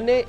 NA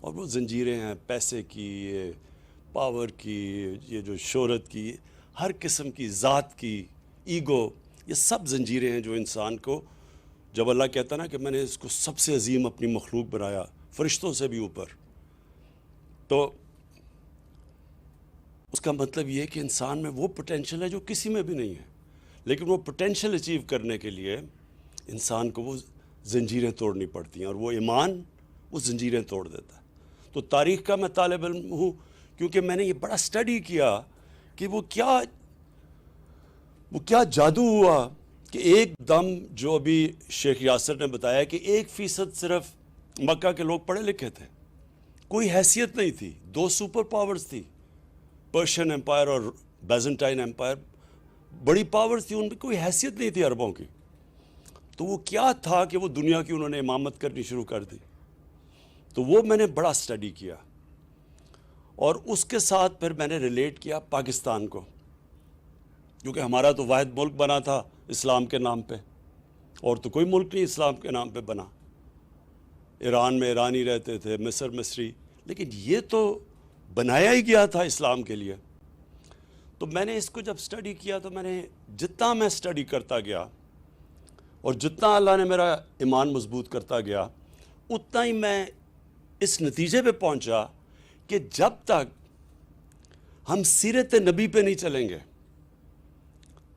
اور وہ زنجیریں ہیں پیسے کی, پاور کی, یہ جو شہرت کی, ہر قسم کی, ذات کی, ایگو, یہ سب زنجیریں ہیں جو انسان کو, جب اللہ کہتا نا کہ میں نے اس کو سب سے عظیم اپنی مخلوق بنایا, فرشتوں سے بھی اوپر, تو اس کا مطلب یہ ہے کہ انسان میں وہ پوٹینشل ہے جو کسی میں بھی نہیں ہے, لیکن وہ پوٹینشل اچیو کرنے کے لیے انسان کو وہ زنجیریں توڑنی پڑتی ہیں, اور وہ ایمان وہ زنجیریں توڑ دیتا ہے. تو تاریخ کا میں طالب علم ہوں کیونکہ میں نے یہ بڑا اسٹڈی کیا کہ وہ کیا جادو ہوا کہ ایک دم, جو ابھی شیخ یاسر نے بتایا کہ 1% صرف مکہ کے لوگ پڑھے لکھے تھے, کوئی حیثیت نہیں تھی, 2 سپر پاورز تھی, پرشین امپائر اور بیزنٹائن امپائر, بڑی پاورز تھی, ان میں کوئی حیثیت نہیں تھی عربوں کی. تو وہ کیا تھا کہ وہ دنیا کی انہوں نے امامت کرنی شروع کر دی. تو وہ میں نے بڑا اسٹڈی کیا, اور اس کے ساتھ پھر میں نے ریلیٹ کیا پاکستان کو, کیونکہ ہمارا تو واحد ملک بنا تھا اسلام کے نام پہ, اور تو کوئی ملک نہیں اسلام کے نام پہ بنا. ایران میں ایرانی رہتے تھے, مصر مصری, لیکن یہ تو بنایا ہی گیا تھا اسلام کے لیے. تو میں نے اس کو جب اسٹڈی کیا تو میں نے جتنا میں اسٹڈی کرتا گیا اور جتنا اللہ نے میرا ایمان مضبوط کرتا گیا, اتنا ہی میں اس نتیجے پہ پہنچا کہ جب تک ہم سیرت نبی پہ نہیں چلیں گے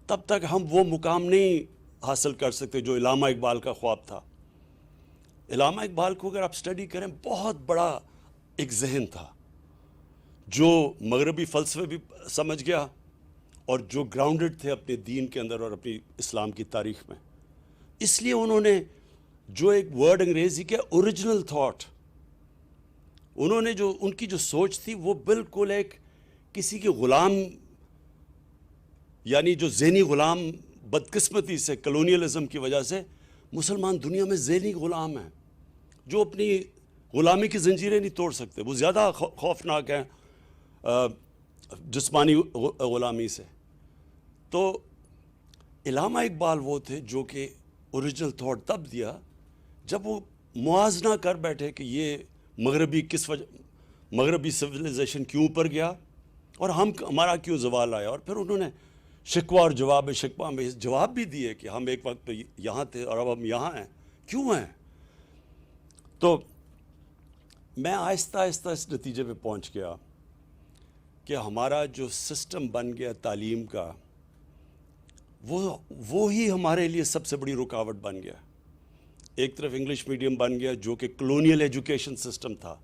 تب تک ہم وہ مقام نہیں حاصل کر سکتے جو علامہ اقبال کا خواب تھا. علامہ اقبال کو اگر آپ اسٹڈی کریں, بہت بڑا ایک ذہن تھا جو مغربی فلسفے بھی سمجھ گیا اور جو گراؤنڈڈ تھے اپنے دین کے اندر اور اپنی اسلام کی تاریخ میں. اس لیے انہوں نے جو ایک ورڈ انگریزی کے اوریجنل تھاٹ, انہوں نے جو ان کی جو سوچ تھی وہ بالکل ایک کسی کے غلام, یعنی جو ذہنی غلام بدقسمتی سے کلونیلزم کی وجہ سے مسلمان دنیا میں ذہنی غلام ہیں جو اپنی غلامی کی زنجیریں نہیں توڑ سکتے, وہ زیادہ خوفناک ہیں جسمانی غلامی سے. تو علامہ اقبال وہ تھے جو کہ اوریجنل تھاٹ تب دیا جب وہ موازنہ کر بیٹھے کہ یہ مغربی سویلائزیشن کیوں اوپر گیا اور ہمارا کیوں زوال آیا. اور پھر انہوں نے شکوہ اور جواب شکوہ میں جواب بھی دیے کہ ہم ایک وقت پہ یہاں تھے اور اب ہم یہاں ہیں, کیوں ہیں. تو میں آہستہ آہستہ اس نتیجے پہ پہنچ گیا کہ ہمارا جو سسٹم بن گیا تعلیم کا, وہ ہی ہمارے لیے سب سے بڑی رکاوٹ بن گیا. ایک طرف انگلش میڈیم بن گیا جو کہ کلونیل ایجوکیشن سسٹم تھا,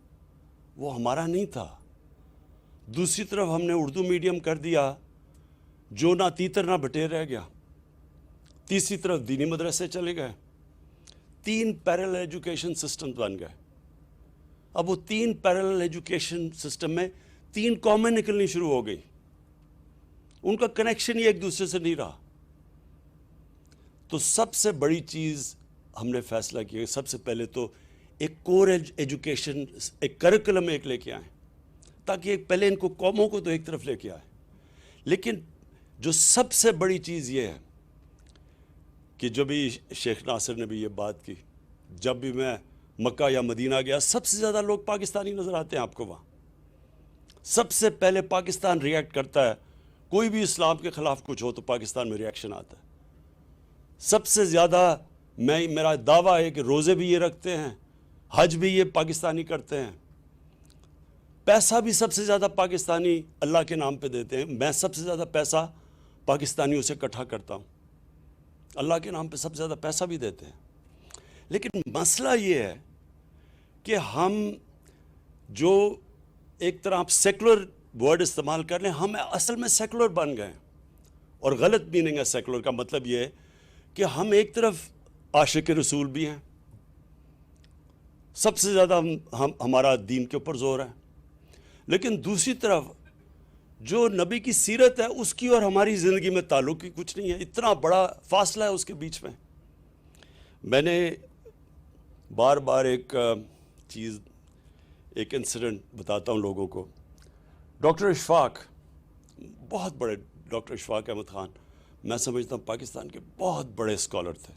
وہ ہمارا نہیں تھا. دوسری طرف ہم نے اردو میڈیم کر دیا جو نہ تیتر نہ بٹیر رہ گیا. تیسری طرف دینی مدرسے چلے گئے, 3 پیرل ایجوکیشن سسٹم بن گئے. اب وہ 3 پیرل ایجوکیشن سسٹم میں 3 قومیں نکلنی شروع ہو گئی, ان کا کنیکشن ہی ایک دوسرے سے نہیں رہا. تو سب سے بڑی چیز ہم نے فیصلہ کیا, سب سے پہلے تو ایک کور ایجوکیشن, ایک کریکولم ایک لے کے آئیں, تاکہ ایک پہلے ان کو قوموں کو تو ایک طرف لے کے آئے. لیکن جو سب سے بڑی چیز یہ ہے کہ جو بھی شیخ ناصر نے بھی یہ بات کی, جب بھی میں مکہ یا مدینہ گیا سب سے زیادہ لوگ پاکستانی نظر آتے ہیں آپ کو وہاں. سب سے پہلے پاکستان ریئیکٹ کرتا ہے, کوئی بھی اسلام کے خلاف کچھ ہو تو پاکستان میں ریئیکشن آتا ہے. سب سے زیادہ میرا دعویٰ ہے کہ روزے بھی یہ رکھتے ہیں, حج بھی یہ پاکستانی کرتے ہیں, پیسہ بھی سب سے زیادہ پاکستانی اللہ کے نام پہ دیتے ہیں. میں سب سے زیادہ پیسہ پاکستانیوں سے اکٹھا کرتا ہوں, اللہ کے نام پہ سب سے زیادہ پیسہ بھی دیتے ہیں. لیکن مسئلہ یہ ہے کہ ہم جو ایک طرح آپ سیکولر ورڈ استعمال کر لیں, ہم اصل میں سیکولر بن گئے, اور غلط میننگ ہے سیکولر کا. مطلب یہ ہے کہ ہم ایک طرف عاشق رسول بھی ہیں, سب سے زیادہ ہمارا دین کے اوپر زور ہے, لیکن دوسری طرف جو نبی کی سیرت ہے اس کی اور ہماری زندگی میں تعلق ہی کچھ نہیں ہے. اتنا بڑا فاصلہ ہے اس کے بیچ میں. میں نے بار بار ایک چیز, ایک انسیڈنٹ بتاتا ہوں لوگوں کو. ڈاکٹر اشفاق, بہت بڑے ڈاکٹر اشفاق احمد خان, میں سمجھتا ہوں پاکستان کے بہت بڑے اسکالر تھے.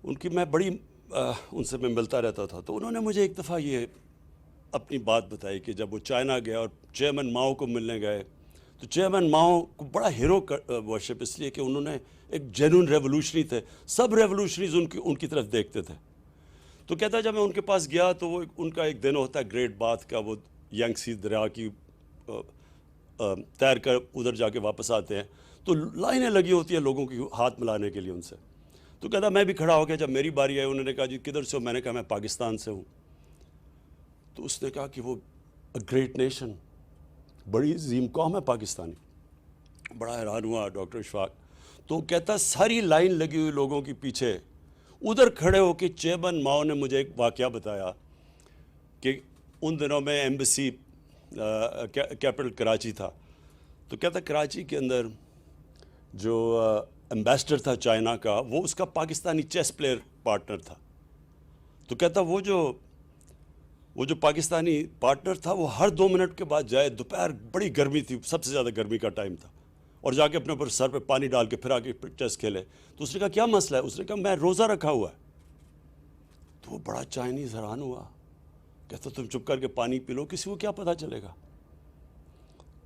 ان کی میں بڑی ان سے میں ملتا رہتا تھا، تو انہوں نے مجھے ایک دفعہ یہ اپنی بات بتائی کہ جب وہ چائنا گئے اور چیئرمین ماؤ کو ملنے گئے تو چیئرمین ماؤ کو بڑا ہیرو ورشپ اس لیے کہ انہوں نے ایک جینون ریولوشنری تھے، سب ریولوشنریز ان کی طرف دیکھتے تھے. تو کہتا ہے جب میں ان کے پاس گیا تو وہ ان کا ایک دن ہوتا ہے گریٹ بات کا، وہ ینگسی دریا کی تیر کر ادھر جا کے واپس آتے ہیں تو لائنیں لگی ہوتی ہیں لوگوں کی ہاتھ ملانے کے لیے ان سے. تو کہتا میں بھی کھڑا ہو گیا، جب میری باری آئی انہوں نے کہا جی کدھر سے ہو؟ میں نے کہا میں پاکستان سے ہوں. تو اس نے کہا کہ وہ گریٹ نیشن، بڑی عظیم قوم ہے پاکستانی. بڑا حیران ہوا ڈاکٹر اشفاق. تو کہتا ساری لائن لگی ہوئی لوگوں کے پیچھے ادھر کھڑے ہو کے چیئرمین ماؤ نے مجھے ایک واقعہ بتایا کہ ان دنوں میں ایمبیسی کیپٹل کراچی تھا. تو کہتا کراچی کے اندر جو ایمبیسڈر تھا چائنا کا، وہ اس کا پاکستانی چیس پلیئر پارٹنر تھا. تو کہتا وہ جو پاکستانی پارٹنر تھا وہ ہر 2 منٹ کے بعد جائے، دوپہر بڑی گرمی تھی، سب سے زیادہ گرمی کا ٹائم تھا، اور جا کے اپنے اوپر سر پہ پانی ڈال کے پھر آ کے چیس کھیلے. تو اس نے کہا کیا مسئلہ ہے؟ اس نے کہا میں روزہ رکھا ہوا ہے. تو وہ بڑا چائنیز حیران ہوا، کہتا تم چپ کر کے پانی پی لو، کسی کو کیا پتہ چلے گا.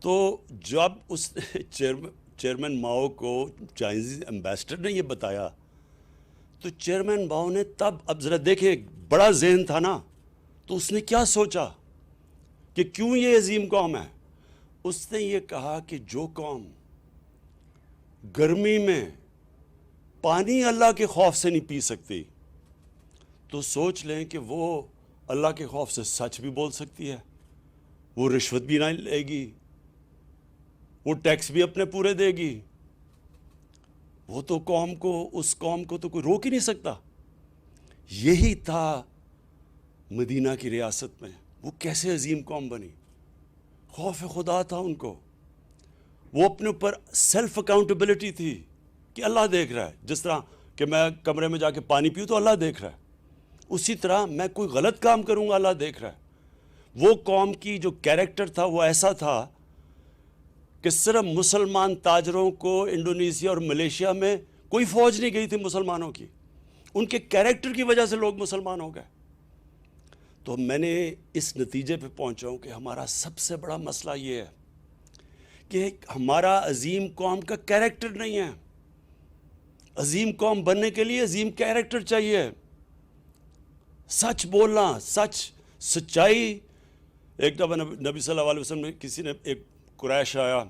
تو جب اس چیئرمین ماؤ کو چائنیز ایمبیسڈر نے یہ بتایا تو چیئرمین ماؤ نے تب، اب ذرا دیکھیں بڑا ذہن تھا نا، تو اس نے کیا سوچا کہ کیوں یہ عظیم قوم ہے. اس نے یہ کہا کہ جو قوم گرمی میں پانی اللہ کے خوف سے نہیں پی سکتی، تو سوچ لیں کہ وہ اللہ کے خوف سے سچ بھی بول سکتی ہے، وہ رشوت بھی نہ لے گی، وہ ٹیکس بھی اپنے پورے دے گی. وہ تو اس قوم کو تو کوئی روک ہی نہیں سکتا. یہی تھا مدینہ کی ریاست میں. وہ کیسے عظیم قوم بنی؟ خوف خدا تھا ان کو. وہ اپنے اوپر سیلف اکاؤنٹیبلٹی تھی کہ اللہ دیکھ رہا ہے. جس طرح کہ میں کمرے میں جا کے پانی پیوں تو اللہ دیکھ رہا ہے، اسی طرح میں کوئی غلط کام کروں گا اللہ دیکھ رہا ہے. وہ قوم کی جو کیریکٹر تھا وہ ایسا تھا کہ صرف مسلمان تاجروں کو انڈونیشیا اور ملیشیا میں کوئی فوج نہیں گئی تھی مسلمانوں کی، ان کے کیریکٹر کی وجہ سے لوگ مسلمان ہو گئے. تو میں نے اس نتیجے پہ پہنچا ہوں کہ ہمارا سب سے بڑا مسئلہ یہ ہے کہ ہمارا عظیم قوم کا کیریکٹر نہیں ہے. عظیم قوم بننے کے لیے عظیم کیریکٹر چاہیے، سچ بولنا، سچائی. ایک دفعہ نبی صلی اللہ علیہ وسلم نے کسی نے، ایک قریش آیا،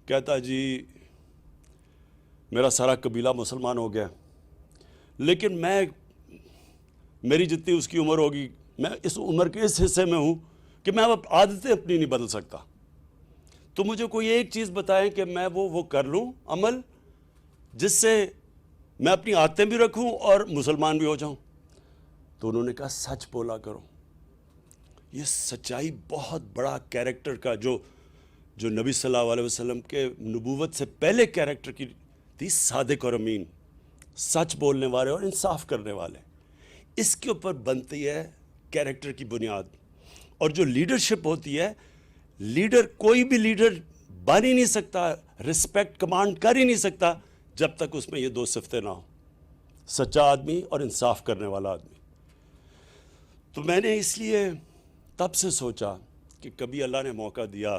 کہتا جی میرا سارا قبیلہ مسلمان ہو گیا، لیکن میری جتنی اس کی عمر ہوگی، میں اس عمر کے اس حصے میں ہوں کہ میں اب عادتیں اپنی نہیں بدل سکتا. تو مجھے کوئی ایک چیز بتائیں کہ میں وہ کر لوں عمل جس سے میں اپنی عادتیں بھی رکھوں اور مسلمان بھی ہو جاؤں. تو انہوں نے کہا سچ بولا کرو. یہ سچائی بہت بڑا کیریکٹر کا جو نبی صلی اللہ علیہ وسلم کے نبوت سے پہلے کیریکٹر کی تھی، صادق اور امین، سچ بولنے والے اور انصاف کرنے والے. اس کے اوپر بنتی ہے کیریکٹر کی بنیاد. اور جو لیڈرشپ ہوتی ہے، کوئی بھی لیڈر بن ہی نہیں سکتا، رسپیکٹ کمانڈ کر ہی نہیں سکتا جب تک اس میں یہ 2 صفتیں نہ ہوں، سچا آدمی اور انصاف کرنے والا آدمی. تو میں نے اس لیے تب سے سوچا کہ کبھی اللہ نے موقع دیا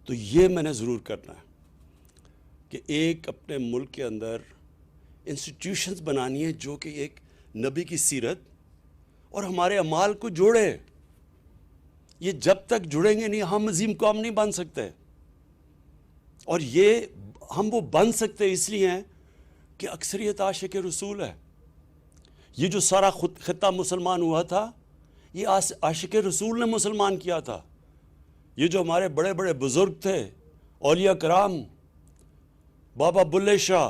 تو یہ میں نے ضرور کرنا ہے کہ ایک اپنے ملک کے اندر انسٹیٹیوشنز بنانی ہے جو کہ ایک نبی کی سیرت اور ہمارے اعمال کو جوڑے. یہ جب تک جڑیں گے نہیں ہم عظیم قوم نہیں بن سکتے. اور یہ ہم وہ بن سکتے اس لیے ہیں کہ اکثریت عاشق رسول ہے. یہ جو سارا خطہ مسلمان ہوا تھا، یہ عاشق رسول نے مسلمان کیا تھا. یہ جو ہمارے بڑے بڑے بزرگ تھے، اولیاء کرام، بابا بلے شاہ،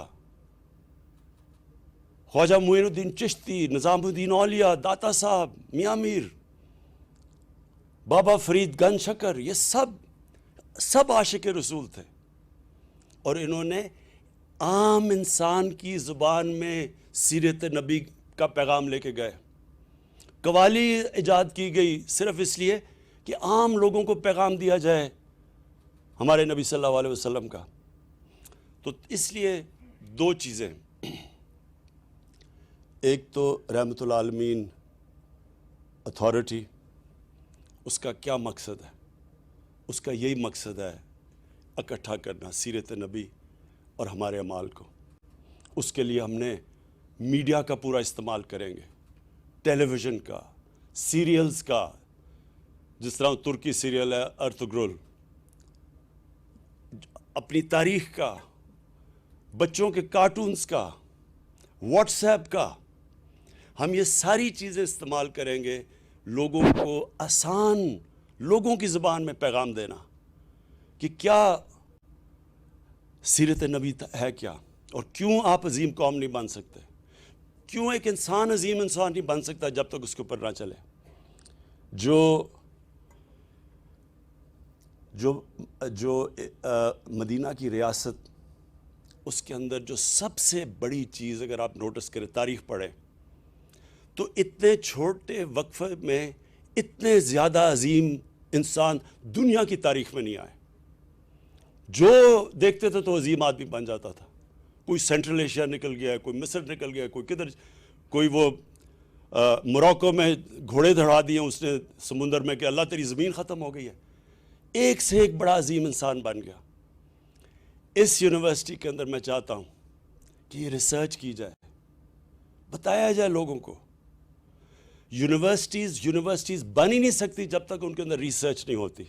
خواجہ معین الدین چشتی، نظام الدین اولیاء، داتا صاحب، میاں میر، بابا فرید گنج شکر، یہ سب عاشق رسول تھے. اور انہوں نے عام انسان کی زبان میں سیرت نبی کا پیغام لے کے گئے. قوالی ایجاد کی گئی صرف اس لیے کہ عام لوگوں کو پیغام دیا جائے ہمارے نبی صلی اللہ علیہ وسلم کا. تو اس لیے 2 چیزیں، ایک تو رحمت العالمین اتھارٹی، اس کا کیا مقصد ہے؟ اس کا یہی مقصد ہے اکٹھا کرنا سیرت نبی اور ہمارے اعمال کو. اس کے لیے ہم نے میڈیا کا پورا استعمال کریں گے، ٹیلی ویژن کا، سیریلز کا، جس طرح ترکی سیریل ہے ارتگرل، اپنی تاریخ کا، بچوں کے کارٹونز کا، واٹس ایپ کا. ہم یہ ساری چیزیں استعمال کریں گے لوگوں کو آسان لوگوں کی زبان میں پیغام دینا کہ کیا سیرت نبی ہے کیا، اور کیوں آپ عظیم قوم نہیں بن سکتے، کیوں ایک انسان عظیم انسان نہیں بن سکتا جب تک اس کے اوپر نہ چلے. جو مدینہ کی ریاست، اس کے اندر جو سب سے بڑی چیز اگر آپ نوٹس کریں، تاریخ پڑھیں، تو اتنے چھوٹے وقفے میں اتنے زیادہ عظیم انسان دنیا کی تاریخ میں نہیں آئے. جو دیکھتے تھے تو عظیم آدمی بن جاتا تھا. کوئی سینٹرل ایشیا نکل گیا، کوئی مصر نکل گیا، کوئی کدھر، کوئی وہ موراکو میں گھوڑے دھڑا دیے اس نے سمندر میں کہ اللہ تیری زمین ختم ہو گئی ہے. ایک سے ایک بڑا عظیم انسان بن گیا. اس یونیورسٹی کے اندر میں چاہتا ہوں کہ یہ ریسرچ کی جائے، بتایا جائے لوگوں کو. یونیورسٹیز بن ہی نہیں سکتی جب تک ان کے اندر ریسرچ نہیں ہوتی.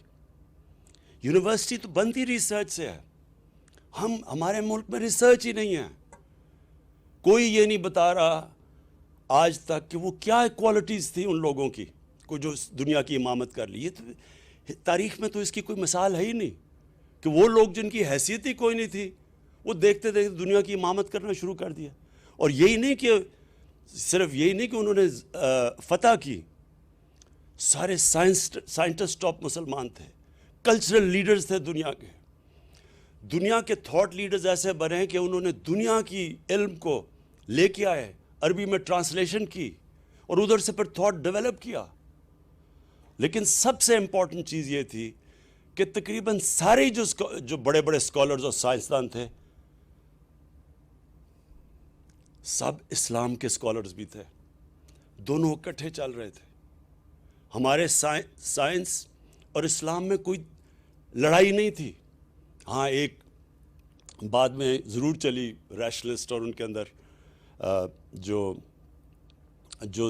یونیورسٹی تو بنتی ریسرچ سے ہے. ہمارے ملک میں ریسرچ ہی نہیں ہے. کوئی یہ نہیں بتا رہا آج تک کہ وہ کیا کوالٹیز تھی ان لوگوں کی کو جو دنیا کی امامت کر لی. یہ تو تاریخ میں تو اس کی کوئی مثال ہے ہی نہیں کہ وہ لوگ جن کی حیثیت ہی کوئی نہیں تھی، وہ دیکھتے دیکھتے دنیا کی امامت کرنا شروع کر دیا. اور یہی نہیں کہ صرف یہی نہیں کہ انہوں نے فتح کی، سارے سائنٹسٹ ٹاپ مسلمان تھے، کلچرل لیڈرز تھے دنیا کے. دنیا کے تھاٹ لیڈرز ایسے بنے کہ انہوں نے دنیا کی علم کو لے کے آئے، عربی میں ٹرانسلیشن کی اور ادھر سے پھر تھاٹ ڈیولپ کیا. لیکن سب سے امپورٹنٹ چیز یہ تھی کہ تقریباً سارے جو بڑے بڑے اسکالرز اور سائنسدان تھے، سب اسلام کے اسکالرز بھی تھے. دونوں اکٹھے چل رہے تھے. ہمارے سائنس اور اسلام میں کوئی لڑائی نہیں تھی. ہاں ایک بعد میں ضرور چلی ریشنلسٹ اور ان کے اندر جو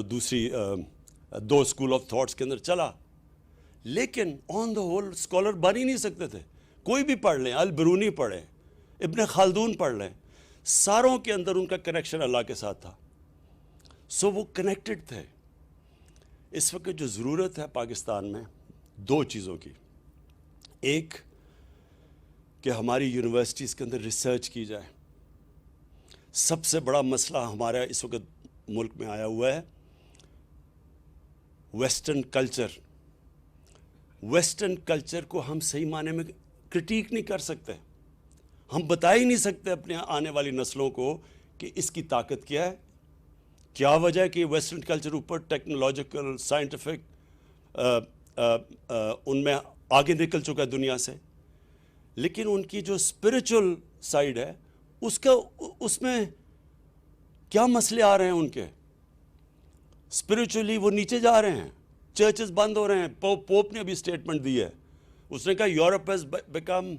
دوسری دو اسکول آف تھاٹس کے اندر چلا، لیکن آن دا ہول اسکالر بن ہی نہیں سکتے تھے. کوئی بھی پڑھ لیں، البرونی پڑھیں، ابن خلدون پڑھ لیں، ساروں کے اندر ان کا کنیکشن اللہ کے ساتھ تھا. سو وہ کنیکٹڈ تھے. اس وقت جو ضرورت ہے پاکستان میں دو چیزوں کی. ایک کہ ہماری یونیورسٹیز کے اندر ریسرچ کی جائے. سب سے بڑا مسئلہ ہمارا اس وقت ملک میں آیا ہوا ہے ویسٹرن کلچر. ویسٹرن کلچر کو ہم صحیح معنی میں کرٹیک نہیں کر سکتے. ہم بتا ہی نہیں سکتے اپنے آنے والی نسلوں کو کہ اس کی طاقت کیا ہے، کیا وجہ ہے کہ ویسٹرن کلچر اوپر ٹیکنالوجیکل سائنٹیفک ان میں آگے نکل چکا ہے دنیا سے، لیکن ان کی جو اسپریچول سائیڈ ہے اس میں کیا مسئلے آ رہے ہیں ان کے. اسپریچولی وہ نیچے جا رہے ہیں، چرچز بند ہو رہے ہیں. پوپ نے ابھی اسٹیٹمنٹ دی ہے، اس نے کہا Europe has become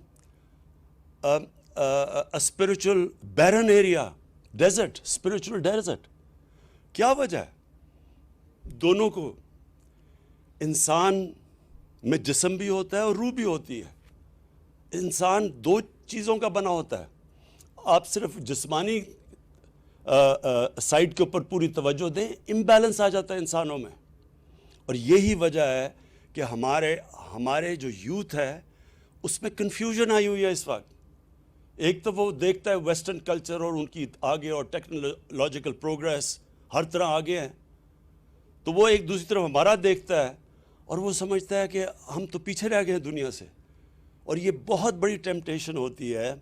spiritual barren area, desert, spiritual desert. کیا وجہ ہے؟ دونوں کو، انسان میں جسم بھی ہوتا ہے اور روح بھی ہوتی ہے. انسان دو چیزوں کا بنا ہوتا ہے. آپ صرف جسمانی سائڈ کے اوپر پوری توجہ دیں، امبیلنس آ جاتا ہے انسانوں میں. اور یہی وجہ ہے کہ ہمارے جو یوتھ ہے اس میں کنفیوژن آئی ہوئی ہے اس وقت. ایک تو وہ دیکھتا ہے ویسٹرن کلچر اور ان کی آگے اور ٹیکنالوجیکل پروگریس ہر طرح آگے ہیں، تو وہ ایک دوسری طرف ہمارا دیکھتا ہے اور وہ سمجھتا ہے کہ ہم تو پیچھے رہ گئے ہیں دنیا سے. اور یہ بہت بڑی ٹیمپٹیشن ہوتی ہے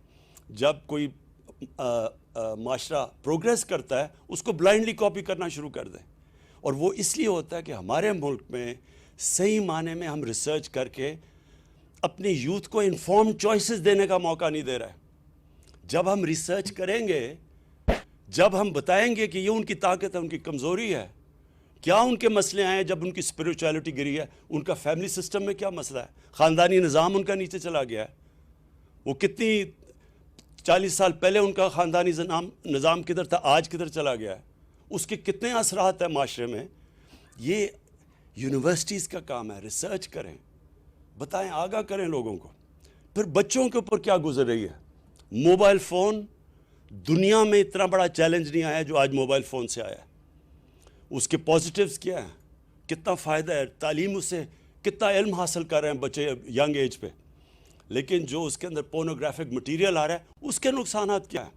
جب کوئی معاشرہ پروگریس کرتا ہے اس کو بلائنڈلی کاپی کرنا شروع کر دیں. اور وہ اس لیے ہوتا ہے کہ ہمارے ملک میں صحیح معنی میں ہم ریسرچ کر کے اپنے یوتھ کو انفارم چوائسز دینے کا موقع نہیں دے رہے. جب ہم ریسرچ کریں گے جب ہم بتائیں گے کہ یہ ان کی طاقت ہے، ان کی کمزوری ہے، کیا ان کے مسئلے آئے ہیں، جب ان کی اسپریچولیٹی گری ہے، ان کا فیملی سسٹم میں کیا مسئلہ ہے، خاندانی نظام ان کا نیچے چلا گیا ہے، وہ کتنی 40 سال پہلے ان کا خاندانی نظام کدھر تھا، آج کدھر چلا گیا ہے، اس کے کتنے اثرات ہیں معاشرے میں. یہ یونیورسٹیز کا کام ہے، ریسرچ کریں، بتائیں، آگاہ کریں لوگوں کو. پھر بچوں کے اوپر کیا گزر رہی ہے. موبائل فون، دنیا میں اتنا بڑا چیلنج نہیں آیا جو آج موبائل فون سے آیا ہے. اس کے پازیٹیوز کیا ہیں، کتنا فائدہ ہے، تعلیم اس سے کتنا علم حاصل کر رہے ہیں بچے ینگ ایج پہ. لیکن جو اس کے اندر پورنوگرافک مٹیریل آ رہا ہے، اس کے نقصانات کیا ہیں،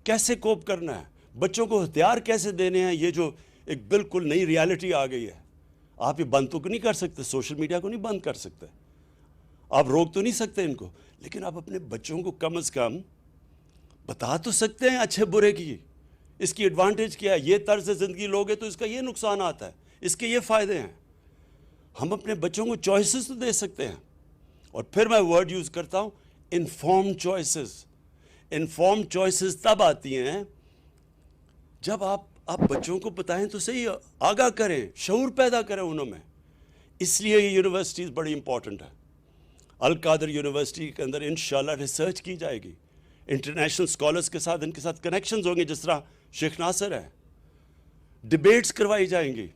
کیسے کوپ کرنا ہے، بچوں کو ہتھیار کیسے دینے ہیں. یہ جو ایک بالکل نئی ریالٹی آ گئی ہے، آپ یہ بند تو نہیں کر سکتے، سوشل میڈیا کو نہیں بند کر سکتے، آپ روک تو نہیں سکتے ان کو، لیکن آپ اپنے بچوں کو کم از کم بتا تو سکتے ہیں اچھے برے کی، اس کی ایڈوانٹیج کیا ہے، یہ طرز زندگی لوگے تو اس کا یہ نقصانات ہے، اس کے یہ فائدے ہیں. ہم اپنے بچوں کو چوائسز تو دے سکتے ہیں. اور پھر میں ورڈ یوز کرتا ہوں، انفارم چوائسز. انفارم چوائسز تب آتی ہیں جب آپ بچوں کو بتائیں تو صحیح، آگاہ کریں، شعور پیدا کریں انہوں میں. اس لیے یہ یونیورسٹیز بڑی امپورٹنٹ ہے. القادر یونیورسٹی کے اندر انشاءاللہ ریسرچ کی جائے گی، انٹرنیشنل اسکالرس کے ساتھ ان کے ساتھ کنیکشنز ہوں گے، جس طرح شیخ ناصر ہے. ڈیبیٹس کروائی جائیں گی.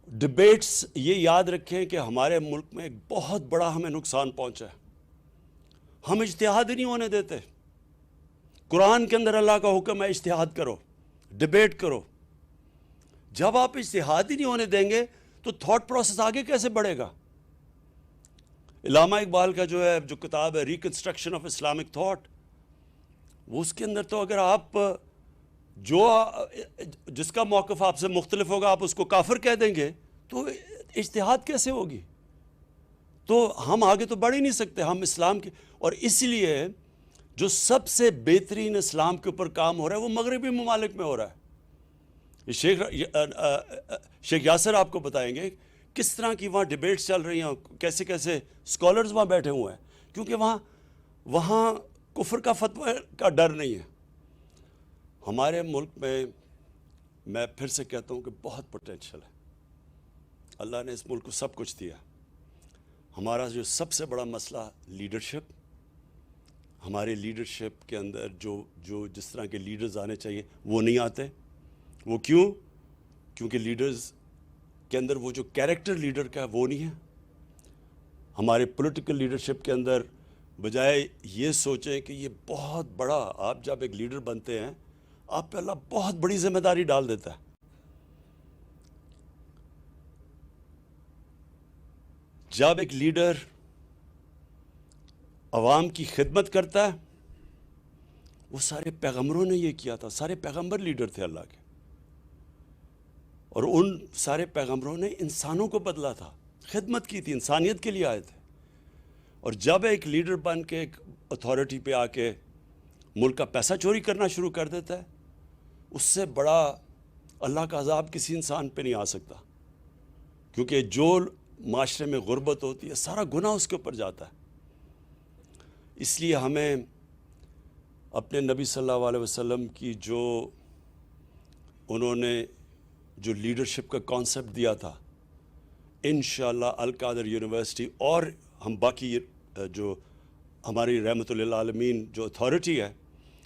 ڈیبیٹس، یہ یاد رکھیں کہ ہمارے ملک میں ایک بہت بڑا ہمیں نقصان پہنچا ہے. ہم اجتہاد ہی نہیں ہونے دیتے. قرآن کے اندر اللہ کا حکم ہے اجتہاد کرو، ڈیبیٹ کرو. جب آپ اجتہاد ہی نہیں ہونے دیں گے تو تھاٹ پروسیس آگے کیسے بڑھے گا. علامہ اقبال کا جو کتاب ہے ریکنسٹرکشن آف اسلامک تھاٹ، وہ اس کے اندر تو اگر آپ جس کا موقف آپ سے مختلف ہوگا آپ اس کو کافر کہہ دیں گے تو اجتہاد کیسے ہوگی. تو ہم آگے تو بڑھ ہی نہیں سکتے. ہم اسلام کے، اور اس لیے جو سب سے بہترین اسلام کے اوپر کام ہو رہا ہے وہ مغربی ممالک میں ہو رہا ہے. شیخ یاسر آپ کو بتائیں گے کس طرح کی وہاں ڈیبیٹس چل رہی ہیں، کیسے کیسے اسکالرز وہاں بیٹھے ہوئے ہیں، کیونکہ وہاں کفر کا فتویٰ کا ڈر نہیں ہے. ہمارے ملک میں پھر سے کہتا ہوں کہ بہت پوٹینشل ہے. اللہ نے اس ملک کو سب کچھ دیا. ہمارا جو سب سے بڑا مسئلہ لیڈرشپ، ہمارے لیڈرشپ کے اندر جو جس طرح کے لیڈرز آنے چاہیے وہ نہیں آتے. وہ کیوں؟ کیونکہ لیڈرز کے اندر وہ جو کیریکٹر لیڈر کا ہے وہ نہیں ہے. ہمارے پولیٹیکل لیڈرشپ کے اندر بجائے یہ سوچیں کہ یہ بہت بڑا، آپ جب ایک لیڈر بنتے ہیں آپ پہ اللہ بہت بڑی ذمہ داری ڈال دیتا ہے. جب ایک لیڈر عوام کی خدمت کرتا ہے، وہ سارے پیغمبروں نے یہ کیا تھا، سارے پیغمبر لیڈر تھے اللہ کے، اور ان سارے پیغمبروں نے انسانوں کو بدلا تھا، خدمت کی تھی، انسانیت کے لیے آئے تھے. اور جب ایک لیڈر بن کے ایک اتھارٹی پہ آ کے ملک کا پیسہ چوری کرنا شروع کر دیتا ہے، اس سے بڑا اللہ کا عذاب کسی انسان پہ نہیں آ سکتا. کیونکہ جو معاشرے میں غربت ہوتی ہے سارا گناہ اس کے اوپر جاتا ہے. اس لیے ہمیں اپنے نبی صلی اللہ علیہ وسلم کی انہوں نے جو لیڈرشپ کا کانسیپٹ دیا تھا، انشاءاللہ القادر یونیورسٹی اور ہم باقی جو ہماری رحمت للعالمین جو اتھارٹی ہے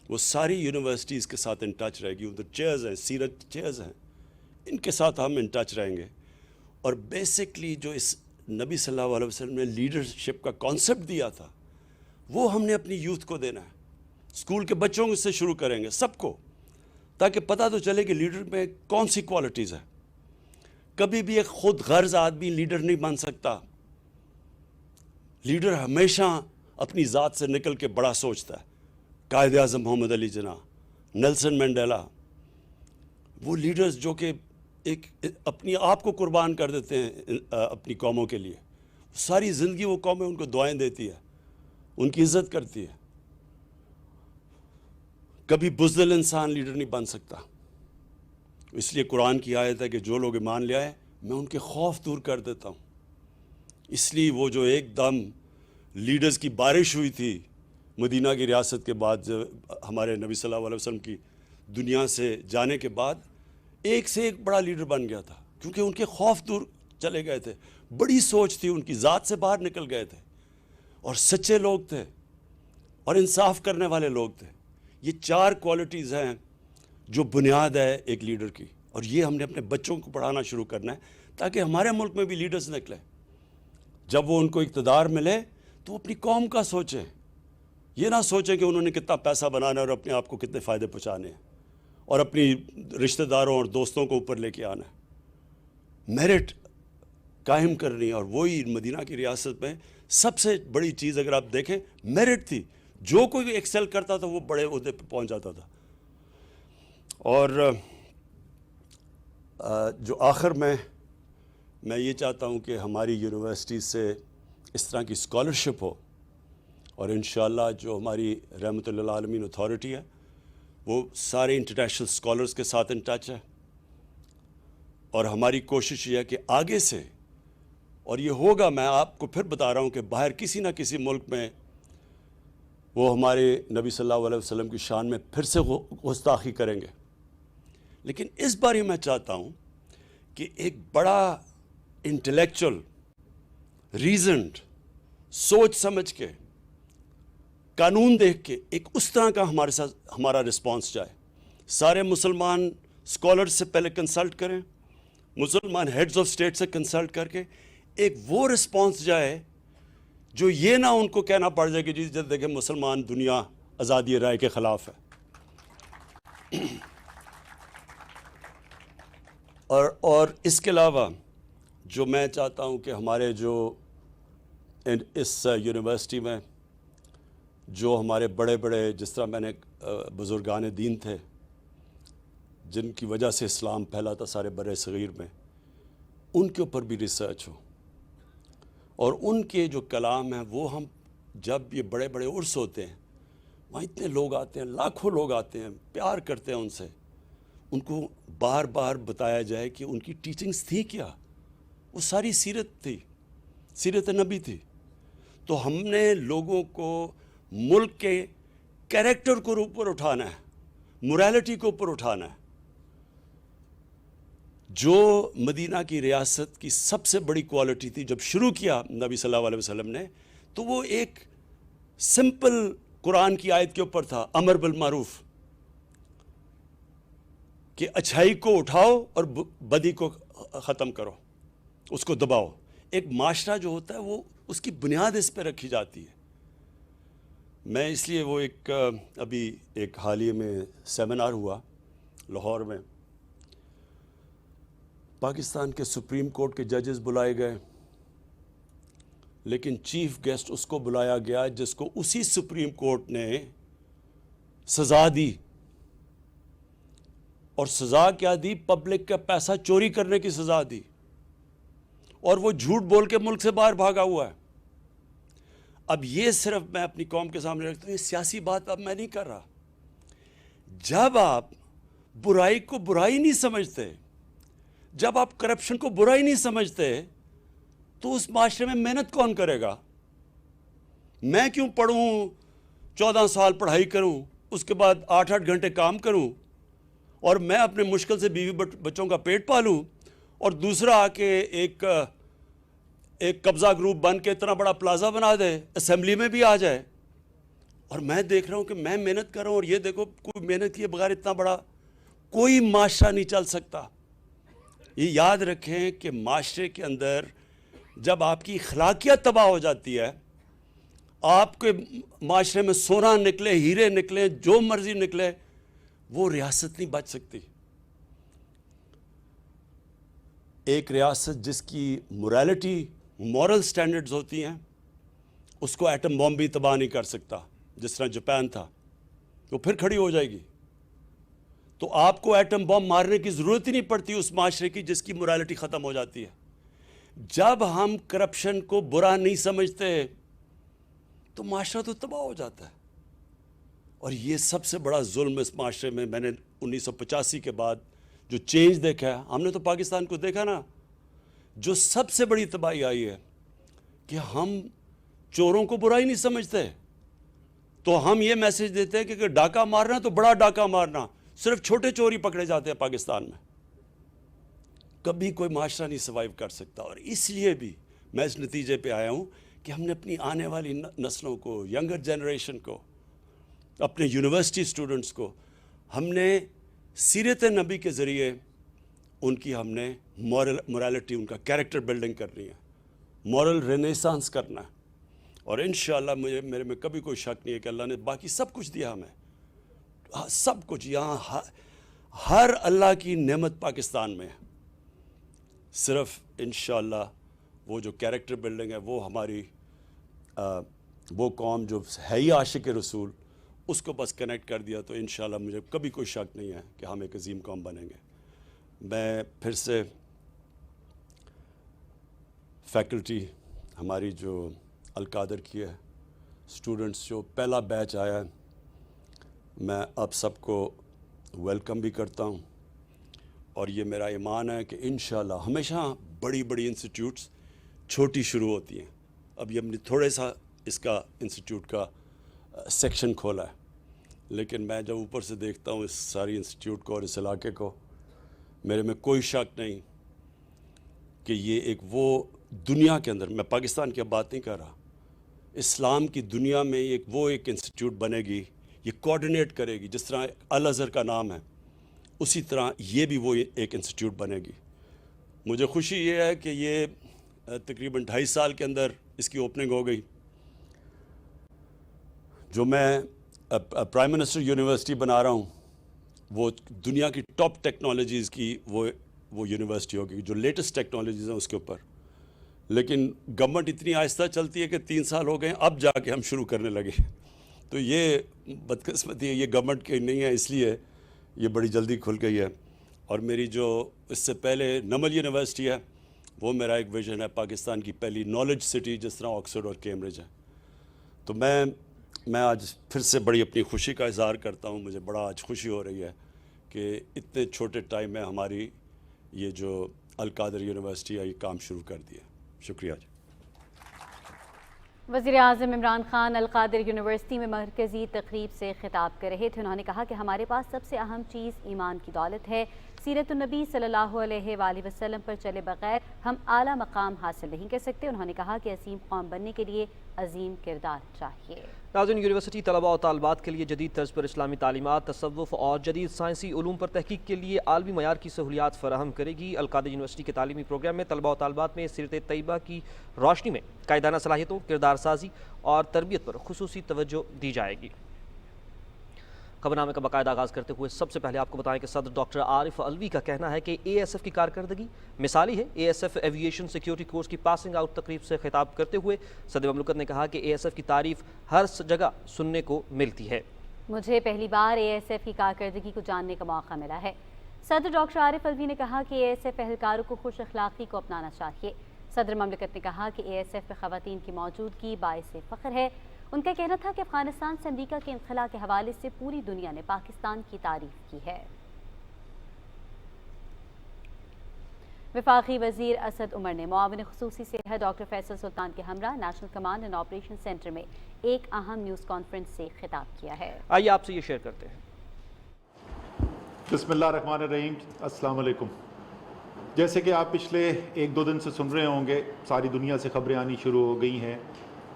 وہ ساری یونیورسٹیز کے ساتھ ان ٹچ رہے گی. ادھر چیئرز ہیں، سیرت چیئرز ہیں، ان کے ساتھ ہم ان ٹچ رہیں گے. اور بیسکلی جو اس نبی صلی اللہ علیہ وسلم نے لیڈرشپ کا کانسیپٹ دیا تھا وہ ہم نے اپنی یوتھ کو دینا ہے. اسکول کے بچوں سے شروع کریں گے سب کو، تاکہ پتہ تو چلے کہ لیڈر میں کون سی کوالٹیز ہیں. کبھی بھی ایک خود غرض آدمی لیڈر نہیں بن سکتا. لیڈر ہمیشہ اپنی ذات سے نکل کے بڑا سوچتا ہے. قائد اعظم محمد علی جناح، نیلسن مینڈیلا، وہ لیڈرز جو کہ ایک اپنی آپ کو قربان کر دیتے ہیں اپنی قوموں کے لیے. ساری زندگی وہ قومیں ان کو دعائیں دیتی ہے، ان کی عزت کرتی ہے. کبھی بزدل انسان لیڈر نہیں بن سکتا. اس لیے قرآن کی آیت ہے کہ جو لوگ ایمان لے آئے میں ان کے خوف دور کر دیتا ہوں. اس لیے وہ جو ایک دم لیڈرز کی بارش ہوئی تھی مدینہ کی ریاست کے بعد ہمارے نبی صلی اللہ علیہ وسلم کی دنیا سے جانے کے بعد ایک سے ایک بڑا لیڈر بن گیا تھا، کیونکہ ان کے خوف دور چلے گئے تھے، بڑی سوچ تھی ان کی، ذات سے باہر نکل گئے تھے، اور سچے لوگ تھے اور انصاف کرنے والے لوگ تھے۔ یہ 4 کوالٹیز ہیں جو بنیاد ہے ایک لیڈر کی، اور یہ ہم نے اپنے بچوں کو پڑھانا شروع کرنا ہے تاکہ ہمارے ملک میں بھی لیڈرز نکلیں۔ جب وہ ان کو اقتدار ملے تو وہ اپنی قوم کا سوچیں، یہ نہ سوچیں کہ انہوں نے کتنا پیسہ بنانا ہے اور اپنے آپ کو کتنے فائدے پہنچانے ہیں اور اپنی رشتہ داروں اور دوستوں کو اوپر لے کے آنا ہے۔ میرٹ قائم کرنی، اور وہی مدینہ کی ریاست میں سب سے بڑی چیز اگر آپ دیکھیں میرٹ تھی، جو کوئی ایکسل کرتا تھا وہ بڑے عہدے پہ پہنچ جاتا تھا۔ اور جو آخر میں یہ چاہتا ہوں کہ ہماری یونیورسٹی سے اس طرح کی اسکالرشپ ہو، اور انشاءاللہ جو ہماری رحمت اللہ عالمین اتھارٹی ہے وہ سارے انٹرنیشنل اسکالرز کے ساتھ ان ٹچ ہے، اور ہماری کوشش یہ ہے کہ آگے سے، اور یہ ہوگا، میں آپ کو پھر بتا رہا ہوں کہ باہر کسی نہ کسی ملک میں وہ ہمارے نبی صلی اللہ علیہ وسلم کی شان میں پھر سے گستاخی کریں گے، لیکن اس بار میں چاہتا ہوں کہ ایک بڑا انٹلیکچول ریزنڈ سوچ سمجھ کے قانون دیکھ کے ایک اس طرح کا ہمارا رسپانس جائے۔ سارے مسلمان اسکالر سے پہلے کنسلٹ کریں، مسلمان ہیڈز آف اسٹیٹ سے کنسلٹ کر کے ایک وہ رسپانس جائے جو یہ نہ ان کو کہنا پڑ جائے کہ جی جب دیکھیں مسلمان دنیا آزادی رائے کے خلاف ہے۔ اور اس کے علاوہ جو میں چاہتا ہوں کہ ہمارے جو اس یونیورسٹی میں جو ہمارے بڑے بڑے، جس طرح میں نے بزرگان دین تھے جن کی وجہ سے اسلام پھیلا تھا سارے بر صغیر میں، ان کے اوپر بھی ریسرچ ہو، اور ان کے جو کلام ہیں وہ ہم جب یہ بڑے بڑے عرس ہوتے ہیں وہاں اتنے لوگ آتے ہیں، لاکھوں لوگ آتے ہیں، پیار کرتے ہیں ان سے، ان کو بار بار بتایا جائے کہ ان کی ٹیچنگز تھی کیا، وہ ساری سیرت تھی، سیرت نبی تھی۔ تو ہم نے لوگوں کو ملک کے کیریکٹر کو اوپر اٹھانا ہے، موریلٹی کو اوپر اٹھانا ہے۔ جو مدینہ کی ریاست کی سب سے بڑی کوالٹی تھی جب شروع کیا نبی صلی اللہ علیہ وسلم نے، تو وہ ایک سمپل قرآن کی آیت کے اوپر تھا، امر بالمعروف، کہ اچھائی کو اٹھاؤ اور بدی کو ختم کرو، اس کو دباؤ۔ ایک معاشرہ جو ہوتا ہے وہ اس کی بنیاد اس پہ رکھی جاتی ہے۔ میں اس لیے وہ ابھی ایک حالیہ میں سیمینار ہوا لاہور میں، پاکستان کے سپریم کورٹ کے ججز بلائے گئے، لیکن چیف گیسٹ اس کو بلایا گیا جس کو اسی سپریم کورٹ نے سزا دی، اور سزا کیا دی؟ پبلک کا پیسہ چوری کرنے کی سزا دی، اور وہ جھوٹ بول کے ملک سے باہر بھاگا ہوا ہے۔ اب یہ صرف میں اپنی قوم کے سامنے رکھتا ہوں، یہ سیاسی بات اب میں نہیں کر رہا۔ جب آپ برائی کو برائی نہیں سمجھتے، جب آپ کرپشن کو برائی نہیں سمجھتے، تو اس معاشرے میں محنت کون کرے گا؟ میں کیوں پڑھوں، 14 سال پڑھائی کروں، اس کے بعد 8 گھنٹے کام کروں، اور میں اپنے مشکل سے بیوی بچوں کا پیٹ پالوں، اور دوسرا آ کے ایک قبضہ گروپ بن کے اتنا بڑا پلازا بنا دے، اسمبلی میں بھی آ جائے، اور میں دیکھ رہا ہوں کہ میں محنت کر رہا ہوں، اور یہ دیکھو کوئی محنت کیے بغیر اتنا بڑا کوئی معاشرہ نہیں چل سکتا۔ یہ یاد رکھیں کہ معاشرے کے اندر جب آپ کی اخلاقیات تباہ ہو جاتی ہے، آپ کے معاشرے میں سونا نکلے، ہیرے نکلے، جو مرضی نکلے، وہ ریاست نہیں بچ سکتی۔ ایک ریاست جس کی موریلٹی، مورل سٹینڈرڈز ہوتی ہیں، اس کو ایٹم بم بھی تباہ نہیں کر سکتا، جس طرح جاپان تھا، وہ پھر کھڑی ہو جائے گی۔ تو آپ کو ایٹم بم مارنے کی ضرورت ہی نہیں پڑتی اس معاشرے کی جس کی موریلٹی ختم ہو جاتی ہے۔ جب ہم کرپشن کو برا نہیں سمجھتے تو معاشرہ تو تباہ ہو جاتا ہے۔ اور یہ سب سے بڑا ظلم اس معاشرے میں نے 1985 کے بعد جو چینج دیکھا ہے، ہم نے تو پاکستان کو دیکھا نا، جو سب سے بڑی تباہی آئی ہے کہ ہم چوروں کو برائی نہیں سمجھتے، تو ہم یہ میسج دیتے ہیں کہ اگر ڈاکہ مارنا تو بڑا ڈاکہ مارنا، صرف چھوٹے چوری پکڑے جاتے ہیں پاکستان میں، کبھی کوئی معاشرہ نہیں سروائیو کر سکتا. اور اس لیے بھی میں اس نتیجے پہ آیا ہوں کہ ہم نے اپنی آنے والی نسلوں کو، ینگر جنریشن کو، اپنے یونیورسٹی اسٹوڈنٹس کو ہم نے سیرت نبی کے ذریعے ان کی ہم نے مورالٹی، ان کا کیریکٹر بلڈنگ کرنی ہے، مورل رینیسانس کرنا ہے. اور انشاءاللہ میرے میں کبھی کوئی شک نہیں ہے کہ اللہ نے باقی سب کچھ دیا ہمیں، سب کچھ یہاں ہر اللہ کی نعمت پاکستان میں ہے. صرف انشاءاللہ وہ جو کیریکٹر بلڈنگ ہے، وہ ہماری وہ قوم جو ہے ہی عاشق رسول، اس کو بس کنیکٹ کر دیا تو انشاءاللہ مجھے کبھی کوئی شک نہیں ہے کہ ہم ایک عظیم قوم بنیں گے. میں پھر سے فیکلٹی ہماری جو القادر کی ہے، اسٹوڈنٹس جو پہلا بیچ آیا ہے، میں آپ سب کو ویلکم بھی کرتا ہوں. اور یہ میرا ایمان ہے کہ انشاءاللہ ہمیشہ بڑی بڑی انسٹیٹیوٹس چھوٹی شروع ہوتی ہیں. اب یہ ہم نے تھوڑے سا اس کا انسٹیٹیوٹ کا سیکشن کھولا ہے، لیکن میں جب اوپر سے دیکھتا ہوں اس ساری انسٹیٹیوٹ کو اور اس علاقے کو، میرے میں کوئی شک نہیں کہ یہ ایک وہ دنیا کے اندر، میں پاکستان کی اب بات نہیں کر رہا، اسلام کی دنیا میں ایک انسٹیٹیوٹ بنے گی، یہ کوآرڈینیٹ کرے گی. جس طرح الازہر کا نام ہے، اسی طرح یہ بھی وہ ایک انسٹیٹیوٹ بنے گی. مجھے خوشی یہ ہے کہ یہ تقریباً 2.5 سال کے اندر اس کی اوپننگ ہو گئی. جو میں پرائم منسٹر یونیورسٹی بنا رہا ہوں، وہ دنیا کی ٹاپ ٹیکنالوجیز کی وہ یونیورسٹی ہوگی، جو لیٹسٹ ٹیکنالوجیز ہیں اس کے اوپر. لیکن گورنمنٹ اتنی آہستہ چلتی ہے کہ 3 سال ہو گئے ہیں، اب جا کے ہم شروع کرنے لگے. تو یہ بدقسمتی ہے، یہ گورنمنٹ کی نہیں ہے، اس لیے یہ بڑی جلدی کھل گئی ہے. اور میری جو اس سے پہلے نمل یونیورسٹی ہے، وہ میرا ایک ویژن ہے، پاکستان کی پہلی نالج سٹی جس طرح آکسفورڈ اور کیمبرج ہے. تو میں آج پھر سے بڑی اپنی خوشی کا اظہار کرتا ہوں. مجھے بڑا آج خوشی ہو رہی ہے کہ اتنے چھوٹے ٹائم میں ہماری یہ جو القادر یونیورسٹی ہے یہ کام شروع کر دیا. شکریہ جی. وزیر اعظم عمران خان القادر یونیورسٹی میں مرکزی تقریب سے خطاب کر رہے تھے. انہوں نے کہا کہ ہمارے پاس سب سے اہم چیز ایمان کی دولت ہے. سیرت النبی صلی اللہ علیہ وآلہ وسلم پر چلے بغیر ہم اعلیٰ مقام حاصل نہیں کر سکتے. انہوں نے کہا کہ عظیم قوم بننے کے لیے عظیم کردار چاہیے. ناظرین، یونیورسٹی طلباء و طالبات کے لیے جدید طرز پر اسلامی تعلیمات، تصوف اور جدید سائنسی علوم پر تحقیق کے لیے عالمی معیار کی سہولیات فراہم کرے گی. القادر یونیورسٹی کے تعلیمی پروگرام میں طلباء و طالبات میں سیرت طیبہ کی روشنی میں قائدانہ صلاحیتوں، کردار سازی اور تربیت پر خصوصی توجہ دی جائے گی. خبرنامے کا باقاعدہ آغاز کرتے ہوئے سب سے پہلے آپ کو بتائیں کہ صدر ڈاکٹر عارف علوی کا کہنا ہے کہ اے ایس ایف کی کارکردگی مثالی ہے. A S F aviation security course کی پاسنگ آؤٹ تقریب سے خطاب کرتے ہوئے صدر مملکت نے کہا کہ اے ایس ایف کی تعریف ہر جگہ سننے کو ملتی ہے. مجھے پہلی بار اے ایس ایف کی کارکردگی کو جاننے کا موقع ملا ہے. صدر ڈاکٹر عارف علوی نے کہا کہ اے ایس ایف اہلکاروں کو خوش اخلاقی کو اپنانا چاہیے. صدر مملکت نے کہا کہ اے ایس ایف میں خواتین کی موجودگی باعث فخر ہے. ان کا کہنا تھا کہ افغانستان سے امریکہ کے انخلا کے حوالے سے پوری دنیا نے پاکستان کی تعریف کی ہے. وفاقی وزیر اسد عمر نے معاون خصوصی صحت ڈاکٹر فیصل سلطان کے ہمراہ national command and operation centre میں ایک اہم نیوز کانفرنس سے خطاب کیا ہے. آئیے آپ سے یہ شیئر کرتے ہیں. بسم اللہ الرحمن الرحیم. السلام علیکم. جیسے کہ آپ پچھلے 1-2 دن سے سن رہے ہوں گے، ساری دنیا سے خبریں آنی شروع ہو گئی ہیں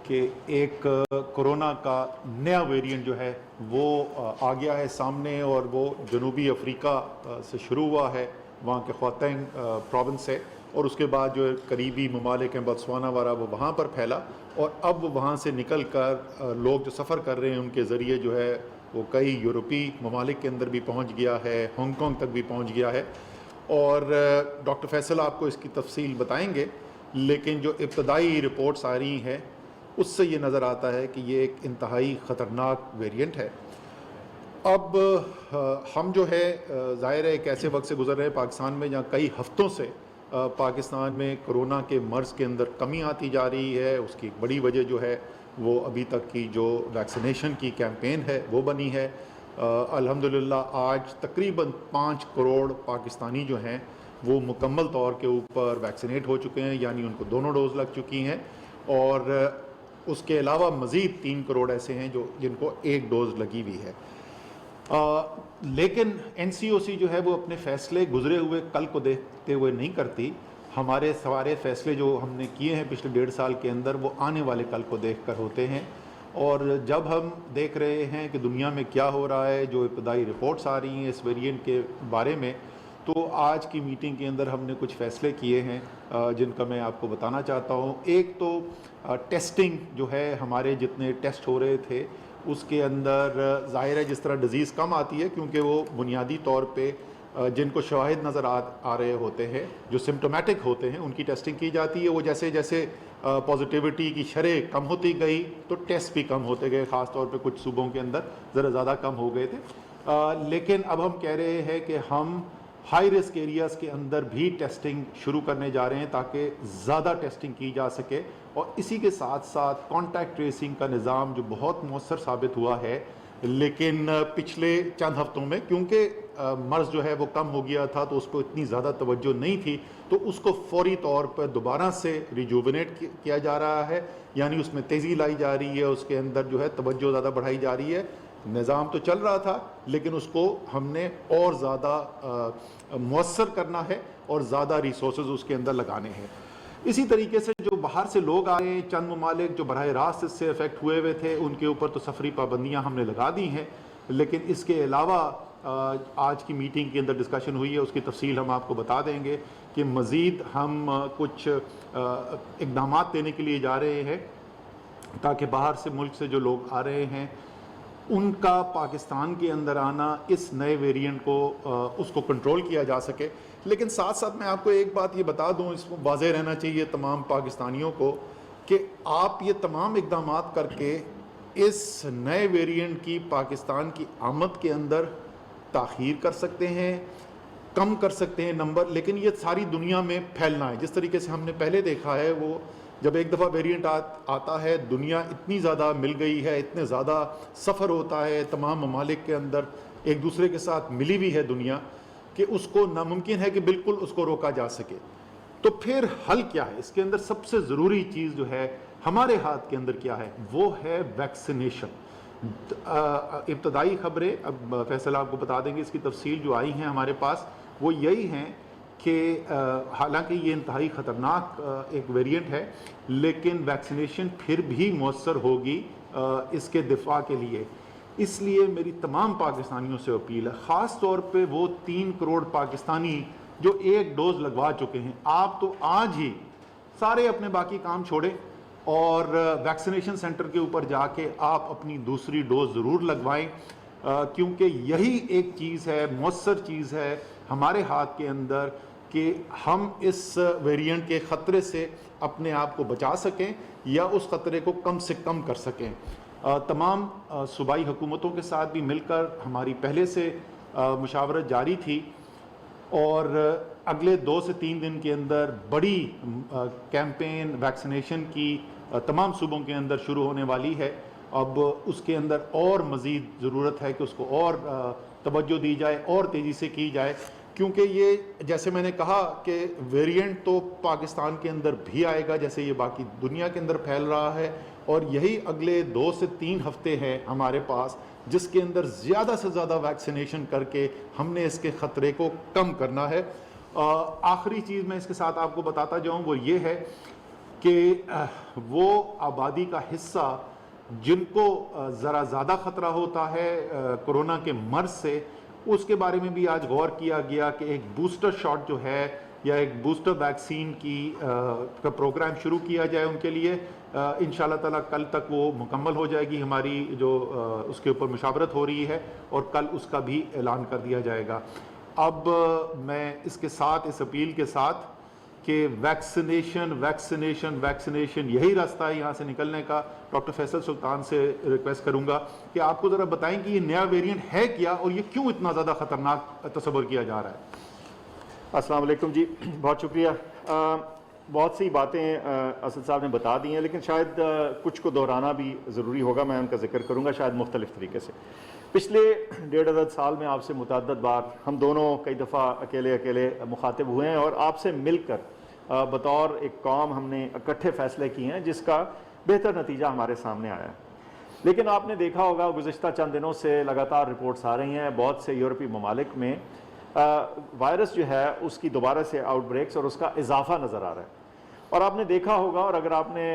کہ ایک کرونا کا نیا ویرینٹ جو ہے وہ آ گیا ہے سامنے، اور وہ جنوبی افریقہ سے شروع ہوا ہے، وہاں کے خواتین پروونس سے، اور اس کے بعد جو قریبی ممالک ہیں بوتسوانا وغیرہ وہ وہاں پر پھیلا، اور اب وہاں سے نکل کر لوگ جو سفر کر رہے ہیں ان کے ذریعے جو ہے وہ کئی یورپی ممالک کے اندر بھی پہنچ گیا ہے، ہانگ کانگ تک بھی پہنچ گیا ہے. اور ڈاکٹر فیصل آپ کو اس کی تفصیل بتائیں گے، لیکن جو ابتدائی رپورٹس آ رہی ہیں اس سے یہ نظر آتا ہے کہ یہ ایک انتہائی خطرناک ویرینٹ ہے. اب ہم جو ہے ظاہر ہے ایک ایسے وقت سے گزر رہے ہیں پاکستان میں جہاں کئی ہفتوں سے پاکستان میں کرونا کے مرض کے اندر کمی آتی جا رہی ہے. اس کی ایک بڑی وجہ جو ہے وہ ابھی تک کی جو ویکسینیشن کی کیمپین ہے وہ بنی ہے. الحمدللہ آج تقریباً 5 کروڑ پاکستانی جو ہیں وہ مکمل طور کے اوپر ویکسینیٹ ہو چکے ہیں، یعنی ان کو دونوں ڈوز لگ چکی ہیں. اور اس کے علاوہ مزید 3 کروڑ ایسے ہیں جن کو 1 ڈوز لگی ہوئی ہے. لیکن NCOC جو ہے وہ اپنے فیصلے گزرے ہوئے کل کو دیکھتے ہوئے نہیں کرتی. ہمارے سارے فیصلے جو ہم نے کیے ہیں پچھلے 1.5 سال کے اندر وہ آنے والے کل کو دیکھ کر ہوتے ہیں. اور جب ہم دیکھ رہے ہیں کہ دنیا میں کیا ہو رہا ہے, جو ابتدائی رپورٹس آ رہی ہیں اس ویرینٹ کے بارے میں, تو آج کی میٹنگ کے اندر ہم نے کچھ فیصلے کیے ہیں جن کا میں آپ کو بتانا چاہتا ہوں. ایک تو ٹیسٹنگ جو ہے, ہمارے جتنے ٹیسٹ ہو رہے تھے اس کے اندر ظاہر ہے جس طرح ڈیزیز کم آتی ہے, کیونکہ وہ بنیادی طور پہ جن کو شواہد نظر آ رہے ہوتے ہیں, جو سمپٹومیٹک ہوتے ہیں, ان کی ٹیسٹنگ کی جاتی ہے. وہ جیسے جیسے پازیٹیوٹی کی شرح کم ہوتی گئی تو ٹیسٹ بھی کم ہوتے گئے, خاص طور پہ کچھ صوبوں کے اندر ذرا زیادہ کم ہو گئے تھے. لیکن اب ہم کہہ رہے ہیں کہ ہم ہائی رسک ایریاز کے اندر بھی ٹیسٹنگ شروع کرنے جا رہے ہیں تاکہ زیادہ ٹیسٹنگ کی جا سکے. اور اسی کے ساتھ ساتھ کانٹیکٹ ٹریسنگ کا نظام جو بہت مؤثر ثابت ہوا ہے, لیکن پچھلے چند ہفتوں میں کیونکہ مرض جو ہے وہ کم ہو گیا تھا تو اس پہ اتنی زیادہ توجہ نہیں تھی, تو اس کو فوری طور پر دوبارہ سے ریجوونیٹ کیا جا رہا ہے. یعنی اس میں تیزی لائی جا رہی ہے, اس کے اندر جو ہے توجہ زیادہ بڑھائی جا رہی ہے. نظام تو چل رہا تھا لیکن اس کو ہم نے اور زیادہ مؤثر کرنا ہے اور زیادہ ریسورسز اس کے اندر لگانے ہیں. اسی طریقے سے جو باہر سے لوگ آئے, چند ممالک جو براہ راست اس سے افیکٹ ہوئے ہوئے تھے, ان کے اوپر تو سفری پابندیاں ہم نے لگا دی ہیں. لیکن اس کے علاوہ آج کی میٹنگ کے اندر ڈسکشن ہوئی ہے, اس کی تفصیل ہم آپ کو بتا دیں گے کہ مزید ہم کچھ اقدامات دینے کے لیے جا رہے ہیں تاکہ باہر سے ملک سے جو لوگ آ رہے ہیں ان کا پاکستان کے اندر آنا اس نئے ویرینٹ کو اس کو کنٹرول کیا جا سکے. لیکن ساتھ ساتھ میں آپ کو ایک بات یہ بتا دوں, اس کو واضح رہنا چاہیے تمام پاکستانیوں کو کہ آپ یہ تمام اقدامات کر کے اس نئے ویرینٹ کی پاکستان کی آمد کے اندر تاخیر کر سکتے ہیں, کم کر سکتے ہیں نمبر, لیکن یہ ساری دنیا میں پھیلنا ہے. جس طریقے سے ہم نے پہلے دیکھا ہے, وہ جب ایک دفعہ ویرینٹ آتا ہے, دنیا اتنی زیادہ مل گئی ہے, اتنے زیادہ سفر ہوتا ہے تمام ممالک کے اندر, ایک دوسرے کے ساتھ ملی ہوئی ہے دنیا, کہ اس کو ناممکن ہے کہ بالکل اس کو روکا جا سکے. تو پھر حل کیا ہے اس کے اندر؟ سب سے ضروری چیز جو ہے ہمارے ہاتھ کے اندر کیا ہے, وہ ہے ویکسینیشن. ابتدائی خبریں, اب فیصل آپ کو بتا دیں گے, اس کی تفصیل جو آئی ہیں ہمارے پاس وہ یہی ہیں کہ حالانکہ یہ انتہائی خطرناک ایک ویرینٹ ہے, لیکن ویکسینیشن پھر بھی مؤثر ہوگی اس کے دفاع کے لیے. اس لیے میری تمام پاکستانیوں سے اپیل ہے, خاص طور پہ وہ 3 کروڑ پاکستانی جو 1 ڈوز لگوا چکے ہیں, آپ تو آج ہی سارے اپنے باقی کام چھوڑیں اور ویکسینیشن سینٹر کے اوپر جا کے آپ اپنی دوسری ڈوز ضرور لگوائیں, کیونکہ یہی ایک چیز ہے, مؤثر چیز ہے ہمارے ہاتھ کے اندر کہ ہم اس ویرینٹ کے خطرے سے اپنے آپ کو بچا سکیں یا اس خطرے کو کم سے کم کر سکیں. تمام صوبائی حکومتوں کے ساتھ بھی مل کر ہماری پہلے سے مشاورت جاری تھی اور اگلے 2 سے 3 دن کے اندر بڑی کیمپین ویکسینیشن کی تمام صوبوں کے اندر شروع ہونے والی ہے. اب اس کے اندر اور مزید ضرورت ہے کہ اس کو اور توجہ دی جائے اور تیزی سے کی جائے, کیونکہ یہ جیسے میں نے کہا کہ ویرینٹ تو پاکستان کے اندر بھی آئے گا جیسے یہ باقی دنیا کے اندر پھیل رہا ہے, اور یہی اگلے 2 سے 3 ہفتے ہیں ہمارے پاس جس کے اندر زیادہ سے زیادہ ویکسینیشن کر کے ہم نے اس کے خطرے کو کم کرنا ہے. آخری چیز میں اس کے ساتھ آپ کو بتاتا جاؤں وہ یہ ہے کہ وہ آبادی کا حصہ جن کو ذرا زیادہ خطرہ ہوتا ہے کورونا کے مرض سے, اس کے بارے میں بھی آج غور کیا گیا کہ ایک بوسٹر شاٹ جو ہے یا ایک بوسٹر ویکسین کا پروگرام شروع کیا جائے ان کے لیے. انشاءاللہ تعالیٰ کل تک وہ مکمل ہو جائے گی, ہماری جو اس کے اوپر مشاورت ہو رہی ہے, اور کل اس کا بھی اعلان کر دیا جائے گا. اب میں اس کے ساتھ اس اپیل کے ساتھ کہ ویکسینیشن ویکسینیشن ویکسینیشن یہی راستہ ہے یہاں سے نکلنے کا, ڈاکٹر فیصل سلطان سے ریکویسٹ کروں گا کہ آپ کو ذرا بتائیں کہ یہ نیا ویرینٹ ہے کیا اور یہ کیوں اتنا زیادہ خطرناک تصور کیا جا رہا ہے. السلام علیکم جی, بہت شکریہ. بہت سی باتیں اسد صاحب نے بتا دی ہیں, لیکن شاید کچھ کو دہرانا بھی ضروری ہوگا. میں ان کا ذکر کروں گا شاید مختلف طریقے سے. پچھلے 1.5 سال میں آپ سے متعدد بار ہم دونوں کئی دفعہ اکیلے مخاطب ہوئے ہیں اور آپ سے مل کر بطور ایک قوم ہم نے اکٹھے فیصلے کیے ہیں جس کا بہتر نتیجہ ہمارے سامنے آیا ہے. لیکن آپ نے دیکھا ہوگا گزشتہ چند دنوں سے لگاتار رپورٹس آ رہی ہیں بہت سے یورپی ممالک میں وائرس جو ہے اس کی دوبارہ سے آؤٹ بریکس اور اس کا اضافہ نظر آ رہا ہے. اور آپ نے دیکھا ہوگا اور اگر آپ نے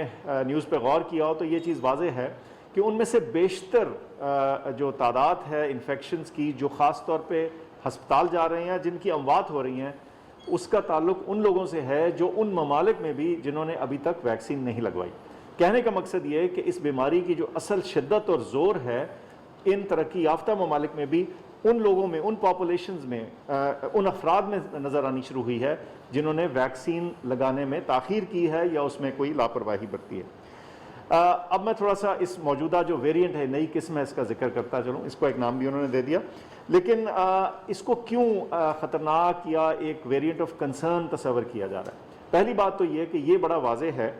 نیوز پہ غور کیا ہو تو یہ چیز واضح ہے کہ ان میں سے بیشتر جو تعداد ہے انفیکشنز کی جو خاص طور پہ ہسپتال جا رہے ہیں جن کی اموات ہو رہی ہیں اس کا تعلق ان لوگوں سے ہے جو ان ممالک میں بھی جنہوں نے ابھی تک ویکسین نہیں لگوائی. کہنے کا مقصد یہ ہے کہ اس بیماری کی جو اصل شدت اور زور ہے ان ترقی یافتہ ممالک میں بھی ان لوگوں میں ان پاپولیشنز میں ان افراد میں نظر آنی شروع ہوئی ہے جنہوں نے ویکسین لگانے میں تاخیر کی ہے یا اس میں کوئی لاپرواہی برتی ہے. اب میں تھوڑا سا اس موجودہ جو ویریئنٹ ہے نئی قسم ہے اس کا ذکر کرتا چلوں. اس کو ایک نام بھی انہوں نے دے دیا لیکن اس کو کیوں خطرناک یا ایک ویریئنٹ آف کنسرن تصور کیا جا رہا ہے. پہلی بات تو یہ کہ یہ بڑا واضح ہے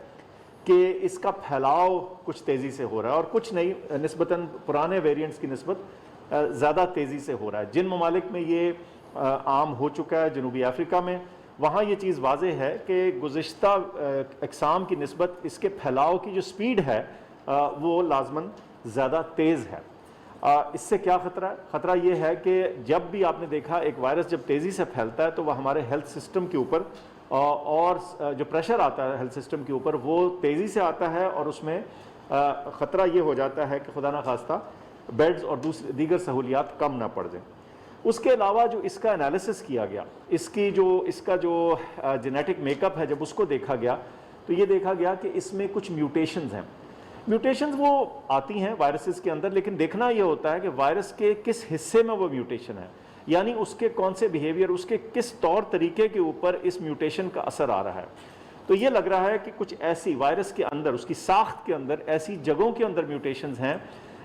کہ اس کا پھیلاؤ کچھ تیزی سے ہو رہا ہے اور کچھ نہیں نسبتاً پرانے ویریئنٹس کی نسبت زیادہ تیزی سے ہو رہا ہے. جن ممالک میں یہ عام ہو چکا ہے جنوبی افریقہ میں وہاں یہ چیز واضح ہے کہ گزشتہ اقسام کی نسبت اس کے پھیلاؤ کی جو سپیڈ ہے وہ لازماً زیادہ تیز ہے. اس سے کیا خطرہ ہے؟ خطرہ یہ ہے کہ جب بھی آپ نے دیکھا ایک وائرس جب تیزی سے پھیلتا ہے تو وہ ہمارے ہیلتھ سسٹم کے اوپر اور جو پریشر آتا ہے ہیلتھ سسٹم کے اوپر وہ تیزی سے آتا ہے اور اس میں خطرہ یہ ہو جاتا ہے کہ خدا نہ خواستہ بیڈز اور دیگر سہولیات کم نہ پڑ جائیں. اس کے علاوہ جو اس کا انالیسس کیا گیا اس کا جو جینیٹک میک اپ ہے جب اس کو دیکھا گیا تو یہ دیکھا گیا کہ اس میں کچھ میوٹیشنز ہیں. میوٹیشنز وہ آتی ہیں وائرسز کے اندر لیکن دیکھنا یہ ہوتا ہے کہ وائرس کے کس حصے میں وہ میوٹیشن ہے یعنی اس کے کون سے بیہیویئر اس کے کس طور طریقے کے اوپر اس میوٹیشن کا اثر آ رہا ہے. تو یہ لگ رہا ہے کہ کچھ ایسی وائرس کے اندر اس کی ساخت کے اندر ایسی جگہوں کے اندر میوٹیشنز ہیں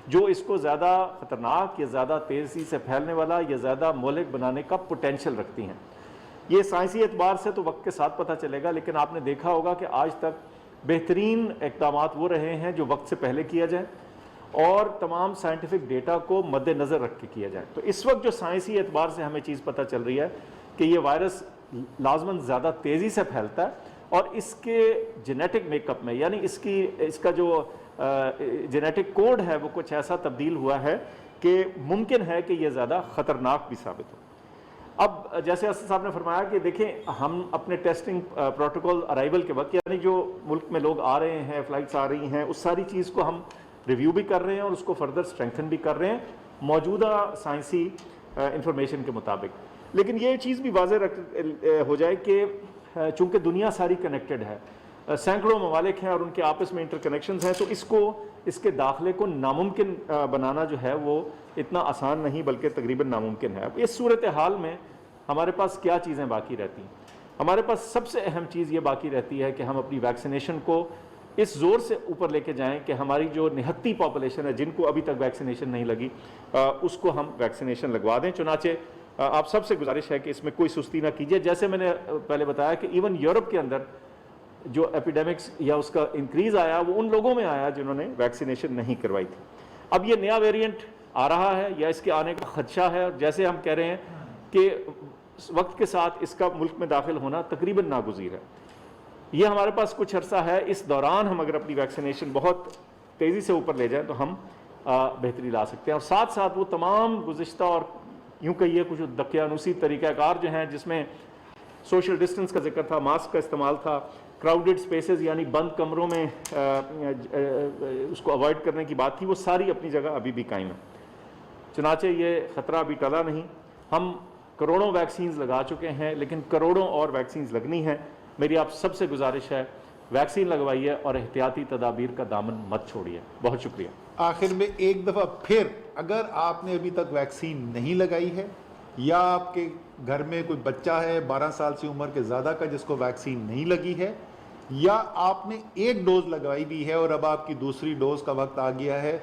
جو اس کو زیادہ خطرناک یا زیادہ تیزی سے پھیلنے والا یا زیادہ مہلک بنانے کا پوٹینشل رکھتی ہیں. یہ سائنسی اعتبار سے تو وقت کے ساتھ پتہ چلے گا لیکن آپ نے دیکھا ہوگا کہ آج تک بہترین اقدامات وہ رہے ہیں جو وقت سے پہلے کیا جائے اور تمام سائنٹیفک ڈیٹا کو مد نظر رکھ کے کیا جائے. تو اس وقت جو سائنسی اعتبار سے ہمیں چیز پتہ چل رہی ہے کہ یہ وائرس لازماً زیادہ تیزی سے پھیلتا ہے اور اس کے جینیٹک میک اپ میں یعنی اس کا جو جینیٹک کوڈ ہے وہ کچھ ایسا تبدیل ہوا ہے کہ ممکن ہے کہ یہ زیادہ خطرناک بھی ثابت ہو. اب جیسے اسد صاحب نے فرمایا کہ دیکھیں ہم اپنے ٹیسٹنگ پروٹوکول ارائیول کے وقت یعنی جو ملک میں لوگ آ رہے ہیں فلائٹس آ رہی ہیں اس ساری چیز کو ہم ریویو بھی کر رہے ہیں اور اس کو فردر اسٹرینتھن بھی کر رہے ہیں موجودہ سائنسی انفارمیشن کے مطابق. لیکن یہ چیز بھی واضح ہو جائے کہ چونکہ دنیا ساری کنیکٹڈ ہے سینکڑوں ممالک ہیں اور ان کے آپس میں انٹر کنیکشنز ہیں تو اس کے داخلے کو ناممکن بنانا جو ہے وہ اتنا آسان نہیں بلکہ تقریباً ناممکن ہے. اب اس صورتحال میں ہمارے پاس کیا چیزیں باقی رہتی ہیں؟ ہمارے پاس سب سے اہم چیز یہ باقی رہتی ہے کہ ہم اپنی ویکسینیشن کو اس زور سے اوپر لے کے جائیں کہ ہماری جو نہتی پاپولیشن ہے جن کو ابھی تک ویکسینیشن نہیں لگی اس کو ہم ویکسینیشن لگوا دیں. چنانچہ آپ سب سے گزارش ہے کہ اس میں کوئی سستی نہ کیجیے. جیسے میں نے پہلے بتایا کہ ایون یورپ کے اندر جو ایپیڈیمکس یا اس کا انکریز آیا وہ ان لوگوں میں آیا جنہوں نے ویکسینیشن نہیں کروائی تھی. اب یہ نیا ویریئنٹ آ رہا ہے یا اس کے آنے کا خدشہ ہے اور جیسے ہم کہہ رہے ہیں کہ وقت کے ساتھ اس کا ملک میں داخل ہونا تقریباً ناگزیر ہے. یہ ہمارے پاس کچھ عرصہ ہے. اس دوران ہم اگر اپنی ویکسینیشن بہت تیزی سے اوپر لے جائیں تو ہم بہتری لا سکتے ہیں. اور ساتھ ساتھ وہ تمام گزشتہ اور یوں کہیے کچھ دقیانوسی طریقہ کار جو ہیں جس میں سوشل ڈسٹنس کا ذکر تھا ماسک کا استعمال تھا کراؤڈڈ سپیسز یعنی بند کمروں میں اس کو اوائڈ کرنے کی بات تھی وہ ساری اپنی جگہ ابھی بھی قائم ہے. چنانچہ یہ خطرہ ابھی ٹلا نہیں. ہم کروڑوں ویکسینز لگا چکے ہیں لیکن کروڑوں اور ویکسینز لگنی ہیں. میری آپ سب سے گزارش ہے ویکسین لگوائیے اور احتیاطی تدابیر کا دامن مت چھوڑیے. بہت شکریہ. آخر میں ایک دفعہ پھر اگر آپ نے ابھی تک ویکسین نہیں لگائی ہے یا آپ کے گھر میں کوئی بچہ ہے 12 سال سے عمر کے زیادہ کا جس کو ویکسین نہیں لگی ہے یا آپ نے ایک ڈوز لگوائی بھی ہے اور اب آپ کی دوسری ڈوز کا وقت آ گیا ہے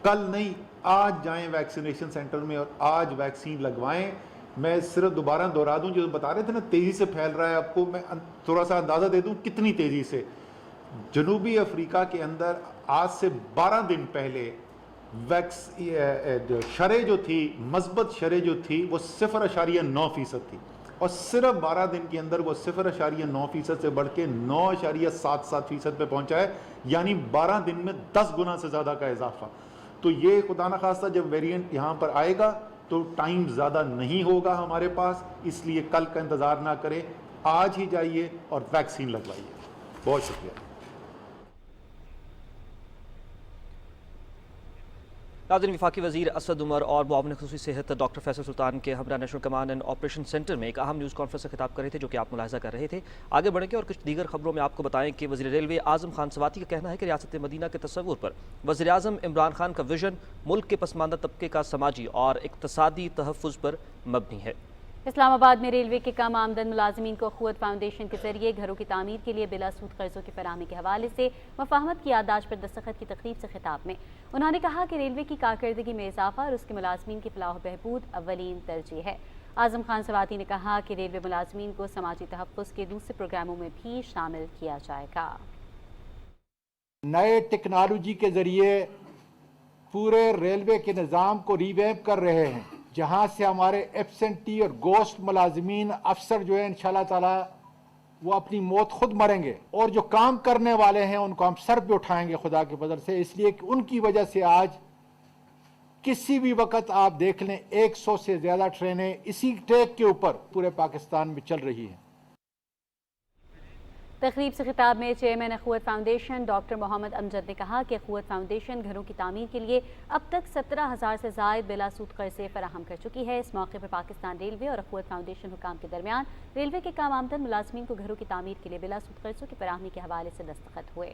کل نہیں آج جائیں ویکسینیشن سینٹر میں اور آج ویکسین لگوائیں. میں صرف دوبارہ دہرا دوں جو بتا رہے تھے نا تیزی سے پھیل رہا ہے آپ کو میں تھوڑا سا اندازہ دے دوں کتنی تیزی سے. جنوبی افریقہ کے اندر آج سے 12 دن پہلے شرح جو تھی مثبت شرح جو تھی وہ 0.9% تھی. اور صرف 12 دن کے اندر وہ 0.9% سے بڑھ کے 9.77% پہ پہنچا ہے، یعنی 12 دن میں 10 گنا سے زیادہ کا اضافہ. تو یہ خدا نخواستہ جب ویریئنٹ یہاں پر آئے گا تو ٹائم زیادہ نہیں ہوگا ہمارے پاس، اس لیے کل کا انتظار نہ کریں، آج ہی جائیے اور ویکسین لگوائیے. بہت شکریہ. ناظرین، وفاقی وزیر اسد عمر اور معاون خصوصی صحت ڈاکٹر فیصل سلطان کے ہمراہ national command and operation centre میں ایک اہم نیوز کانفرنس سے خطاب کر رہے تھے، جو کہ آپ ملاحظہ کر رہے تھے. آگے بڑھیں گے اور کچھ دیگر خبروں میں آپ کو بتائیں کہ وزیر ریلوے اعظم خان سواتی کا کہنا ہے کہ ریاست مدینہ کے تصور پر وزیر اعظم عمران خان کا ویژن ملک کے پسماندہ طبقے کا سماجی اور اقتصادی تحفظ پر مبنی ہے. اسلام آباد میں ریلوے کے کم آمدن ملازمین کو قوت فاؤنڈیشن کے ذریعے گھروں کی تعمیر کے لیے بلا سود قرضوں کی فراہمی کے حوالے سے مفاہمت کی یادداشت پر دستخط کی تقریب سے خطاب میں انہوں نے کہا کہ ریلوے کی کارکردگی میں اضافہ اور اس کے ملازمین کی فلاح و بہبود اولین ترجیح ہے. اعظم خان سواتی نے کہا کہ ریلوے ملازمین کو سماجی تحفظ کے دوسرے پروگراموں میں بھی شامل کیا جائے گا. نئے ٹیکنالوجی کے ذریعے پورے ریلوے کے نظام کو ریویمپ کر رہے ہیں، جہاں سے ہمارے ایبسنٹی اور گوسٹ ملازمین افسر جو ہیں انشاءاللہ تعالی وہ اپنی موت خود مریں گے، اور جو کام کرنے والے ہیں ان کو ہم سر پہ اٹھائیں گے خدا کے فضل سے، اس لیے کہ ان کی وجہ سے آج کسی بھی وقت آپ دیکھ لیں 100 سے زیادہ ٹرینیں اسی ٹریک کے اوپر پورے پاکستان میں چل رہی ہیں. تقریب سے خطاب میں چیئرمین قوت فاؤنڈیشن ڈاکٹر محمد امجد نے کہا کہ قوت فاؤنڈیشن گھروں کی تعمیر کے لیے اب تک 17,000 سے زائد بلا سود قرضے فراہم کر چکی ہے. اس موقع پر پاکستان ریلوے اور قوت فاؤنڈیشن حکام کے درمیان ریلوے کے کم آمدن ملازمین کو گھروں کی تعمیر کے لیے بلا سود قرضوں کی فراہمی کے حوالے سے دستخط ہوئے.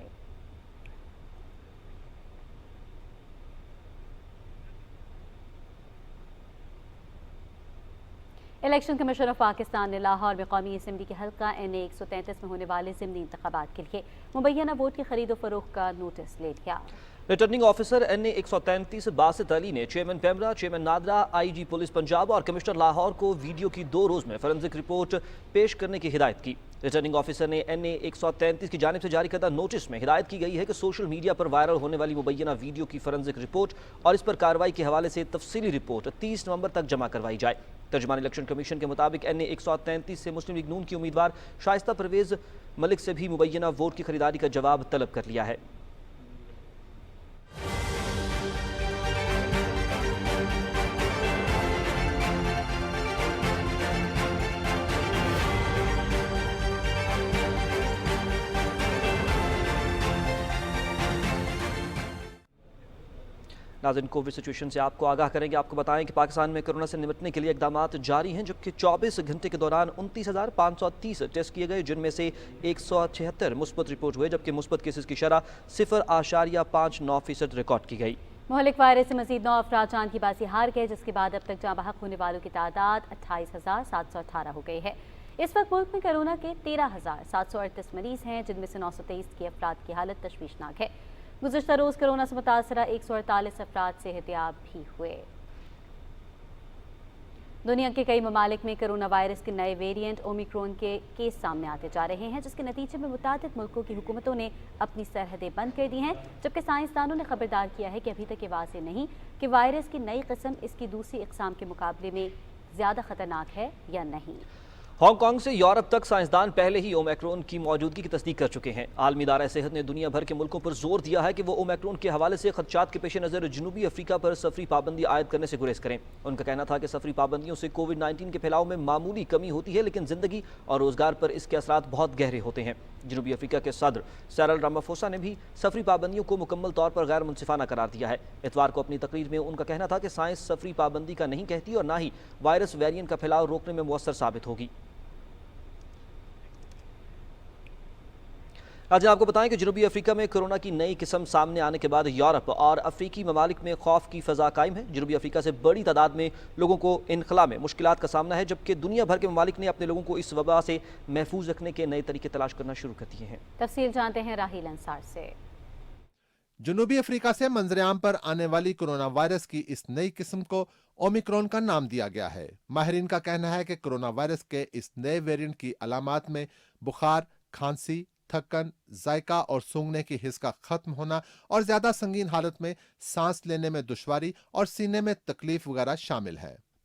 الیکشن کمیشن آف پاکستان نے لاہور میں قومی اسمبلی کے حلقہ NA 133 میں ہونے والے ضمنی انتخابات کے لیے مبینہ ووٹ کی خرید و فروخت کا نوٹس لے لیا. ریٹرننگ آفیسر NA 133 باسط علی نے chairman PEMRA, chairman NADRA, IG police Punjab اور کمشنر لاہور کو ویڈیو کی 2 روز میں فورنزک رپورٹ پیش کرنے کی ہدایت کی. ریٹرننگ آفیسر نے NA 133 کی جانب سے جاری کردہ نوٹس میں ہدایت کی گئی ہے کہ سوشل میڈیا پر وائرل ہونے والی مبینہ ویڈیو کی فورنزک رپورٹ اور اس پر کارروائی کے حوالے سے تفصیلی رپورٹ 30 نومبر تک جمع کروائی جائے. ترجمان الیکشن کمیشن کے مطابق NA 133 سے مسلم لیگ نون کی امیدوار شائستہ پرویز ملک سے بھی مبینہ ووٹ کی خریداری کا جواب طلب کر لیا ہے. ناظرین، کووڈ سچویشن سے آپ کو آگاہ کریں گے. آپ کو بتائیں کہ پاکستان میں کورونا سے نمٹنے کے لیے اقدامات جاری ہیں، جبکہ 24 گھنٹے کے دوران 29,530 ٹیسٹ کیے گئے، جن میں سے 176 مثبت رپورٹ ہوئے، جبکہ مثبت کیسز کی شرح 0.59% ریکارڈ کی گئی. مہلک وائرس سے مزید 9 افراد جان کی بازی ہار گئے، جس کے بعد اب تک جاں بحق ہونے والوں کی تعداد 28,718 ہو گئی ہے. اس وقت ملک میں کورونا کے 13,738 مریض ہیں، جن میں سے 923 کے افراد کی حالت تشویشناک ہے. گزشتہ روز کورونا سے متاثرہ 148 افراد صحتیاب بھی ہوئے. دنیا کے کئی ممالک میں کرونا وائرس کے نئے ویریئنٹ اومیکرون کے کیس سامنے آتے جا رہے ہیں، جس کے نتیجے میں متعدد ملکوں کی حکومتوں نے اپنی سرحدیں بند کر دی ہیں، جبکہ سائنسدانوں نے خبردار کیا ہے کہ ابھی تک یہ واضح نہیں کہ وائرس کی نئی قسم اس کی دوسری اقسام کے مقابلے میں زیادہ خطرناک ہے یا نہیں. ہانگ کانگ سے یورپ تک سائنسدان پہلے ہی اومیکرون کی موجودگی کی تصدیق کر چکے ہیں. عالمی ادارہ صحت نے دنیا بھر کے ملکوں پر زور دیا ہے کہ وہ اومیکرون کے حوالے سے خدشات کے پیش نظر جنوبی افریقہ پر سفری پابندی عائد کرنے سے گریز کریں. ان کا کہنا تھا کہ سفری پابندیوں سے کووڈ-19 کے پھیلاؤ میں معمولی کمی ہوتی ہے، لیکن زندگی اور روزگار پر اس کے اثرات بہت گہرے ہوتے ہیں. جنوبی افریقہ کے صدر سائرل رامافوسا نے بھی سفری پابندیوں کو مکمل طور پر غیر منصفانہ قرار دیا ہے. اتوار کو اپنی تقریر میں ان کا کہنا تھا کہ سائنس سفری پابندی کا نہیں کہتی اور نہ ہی وائرس ویرینٹ کا پھیلاؤ روکنے میں مؤثر ثابت ہوگی. آج آپ کو بتائیں کہ جنوبی افریقہ میں کورونا کی نئی قسم سامنے آنے کے بعد یورپ اور افریقی ممالک میں خوف کی فضا قائم ہے. جنوبی افریقہ سے بڑی تعداد میں لوگوں کو انخلاء میں مشکلات کا سامنا ہے، جبکہ دنیا بھر کے ممالک نے اپنے لوگوں کو اس وبا سے محفوظ رکھنے کے نئے طریقے تلاش کرنا شروع کر دیے ہیں. تفصیل جانتے ہیں راہیل انصار سے. جنوبی افریقہ سے منظر عام پر آنے والی کورونا وائرس کی اس نئی قسم کو اومیکرون کا نام دیا گیا ہے. ماہرین کا کہنا ہے کہ کورونا وائرس کے اس نئے ویرینٹ کی علامات میں بخار، کھانسی، تھکن، ذائقہ اور سونگھنے کی حس کا ختم ہونا اور زیادہ سنگین حالت میں سانس لینے میں دشواری اور سینے میں تکلیف وغیرہ شامل ہے.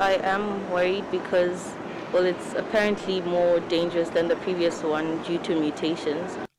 I am worried because, well, it's apparently more dangerous than the previous one due to mutations.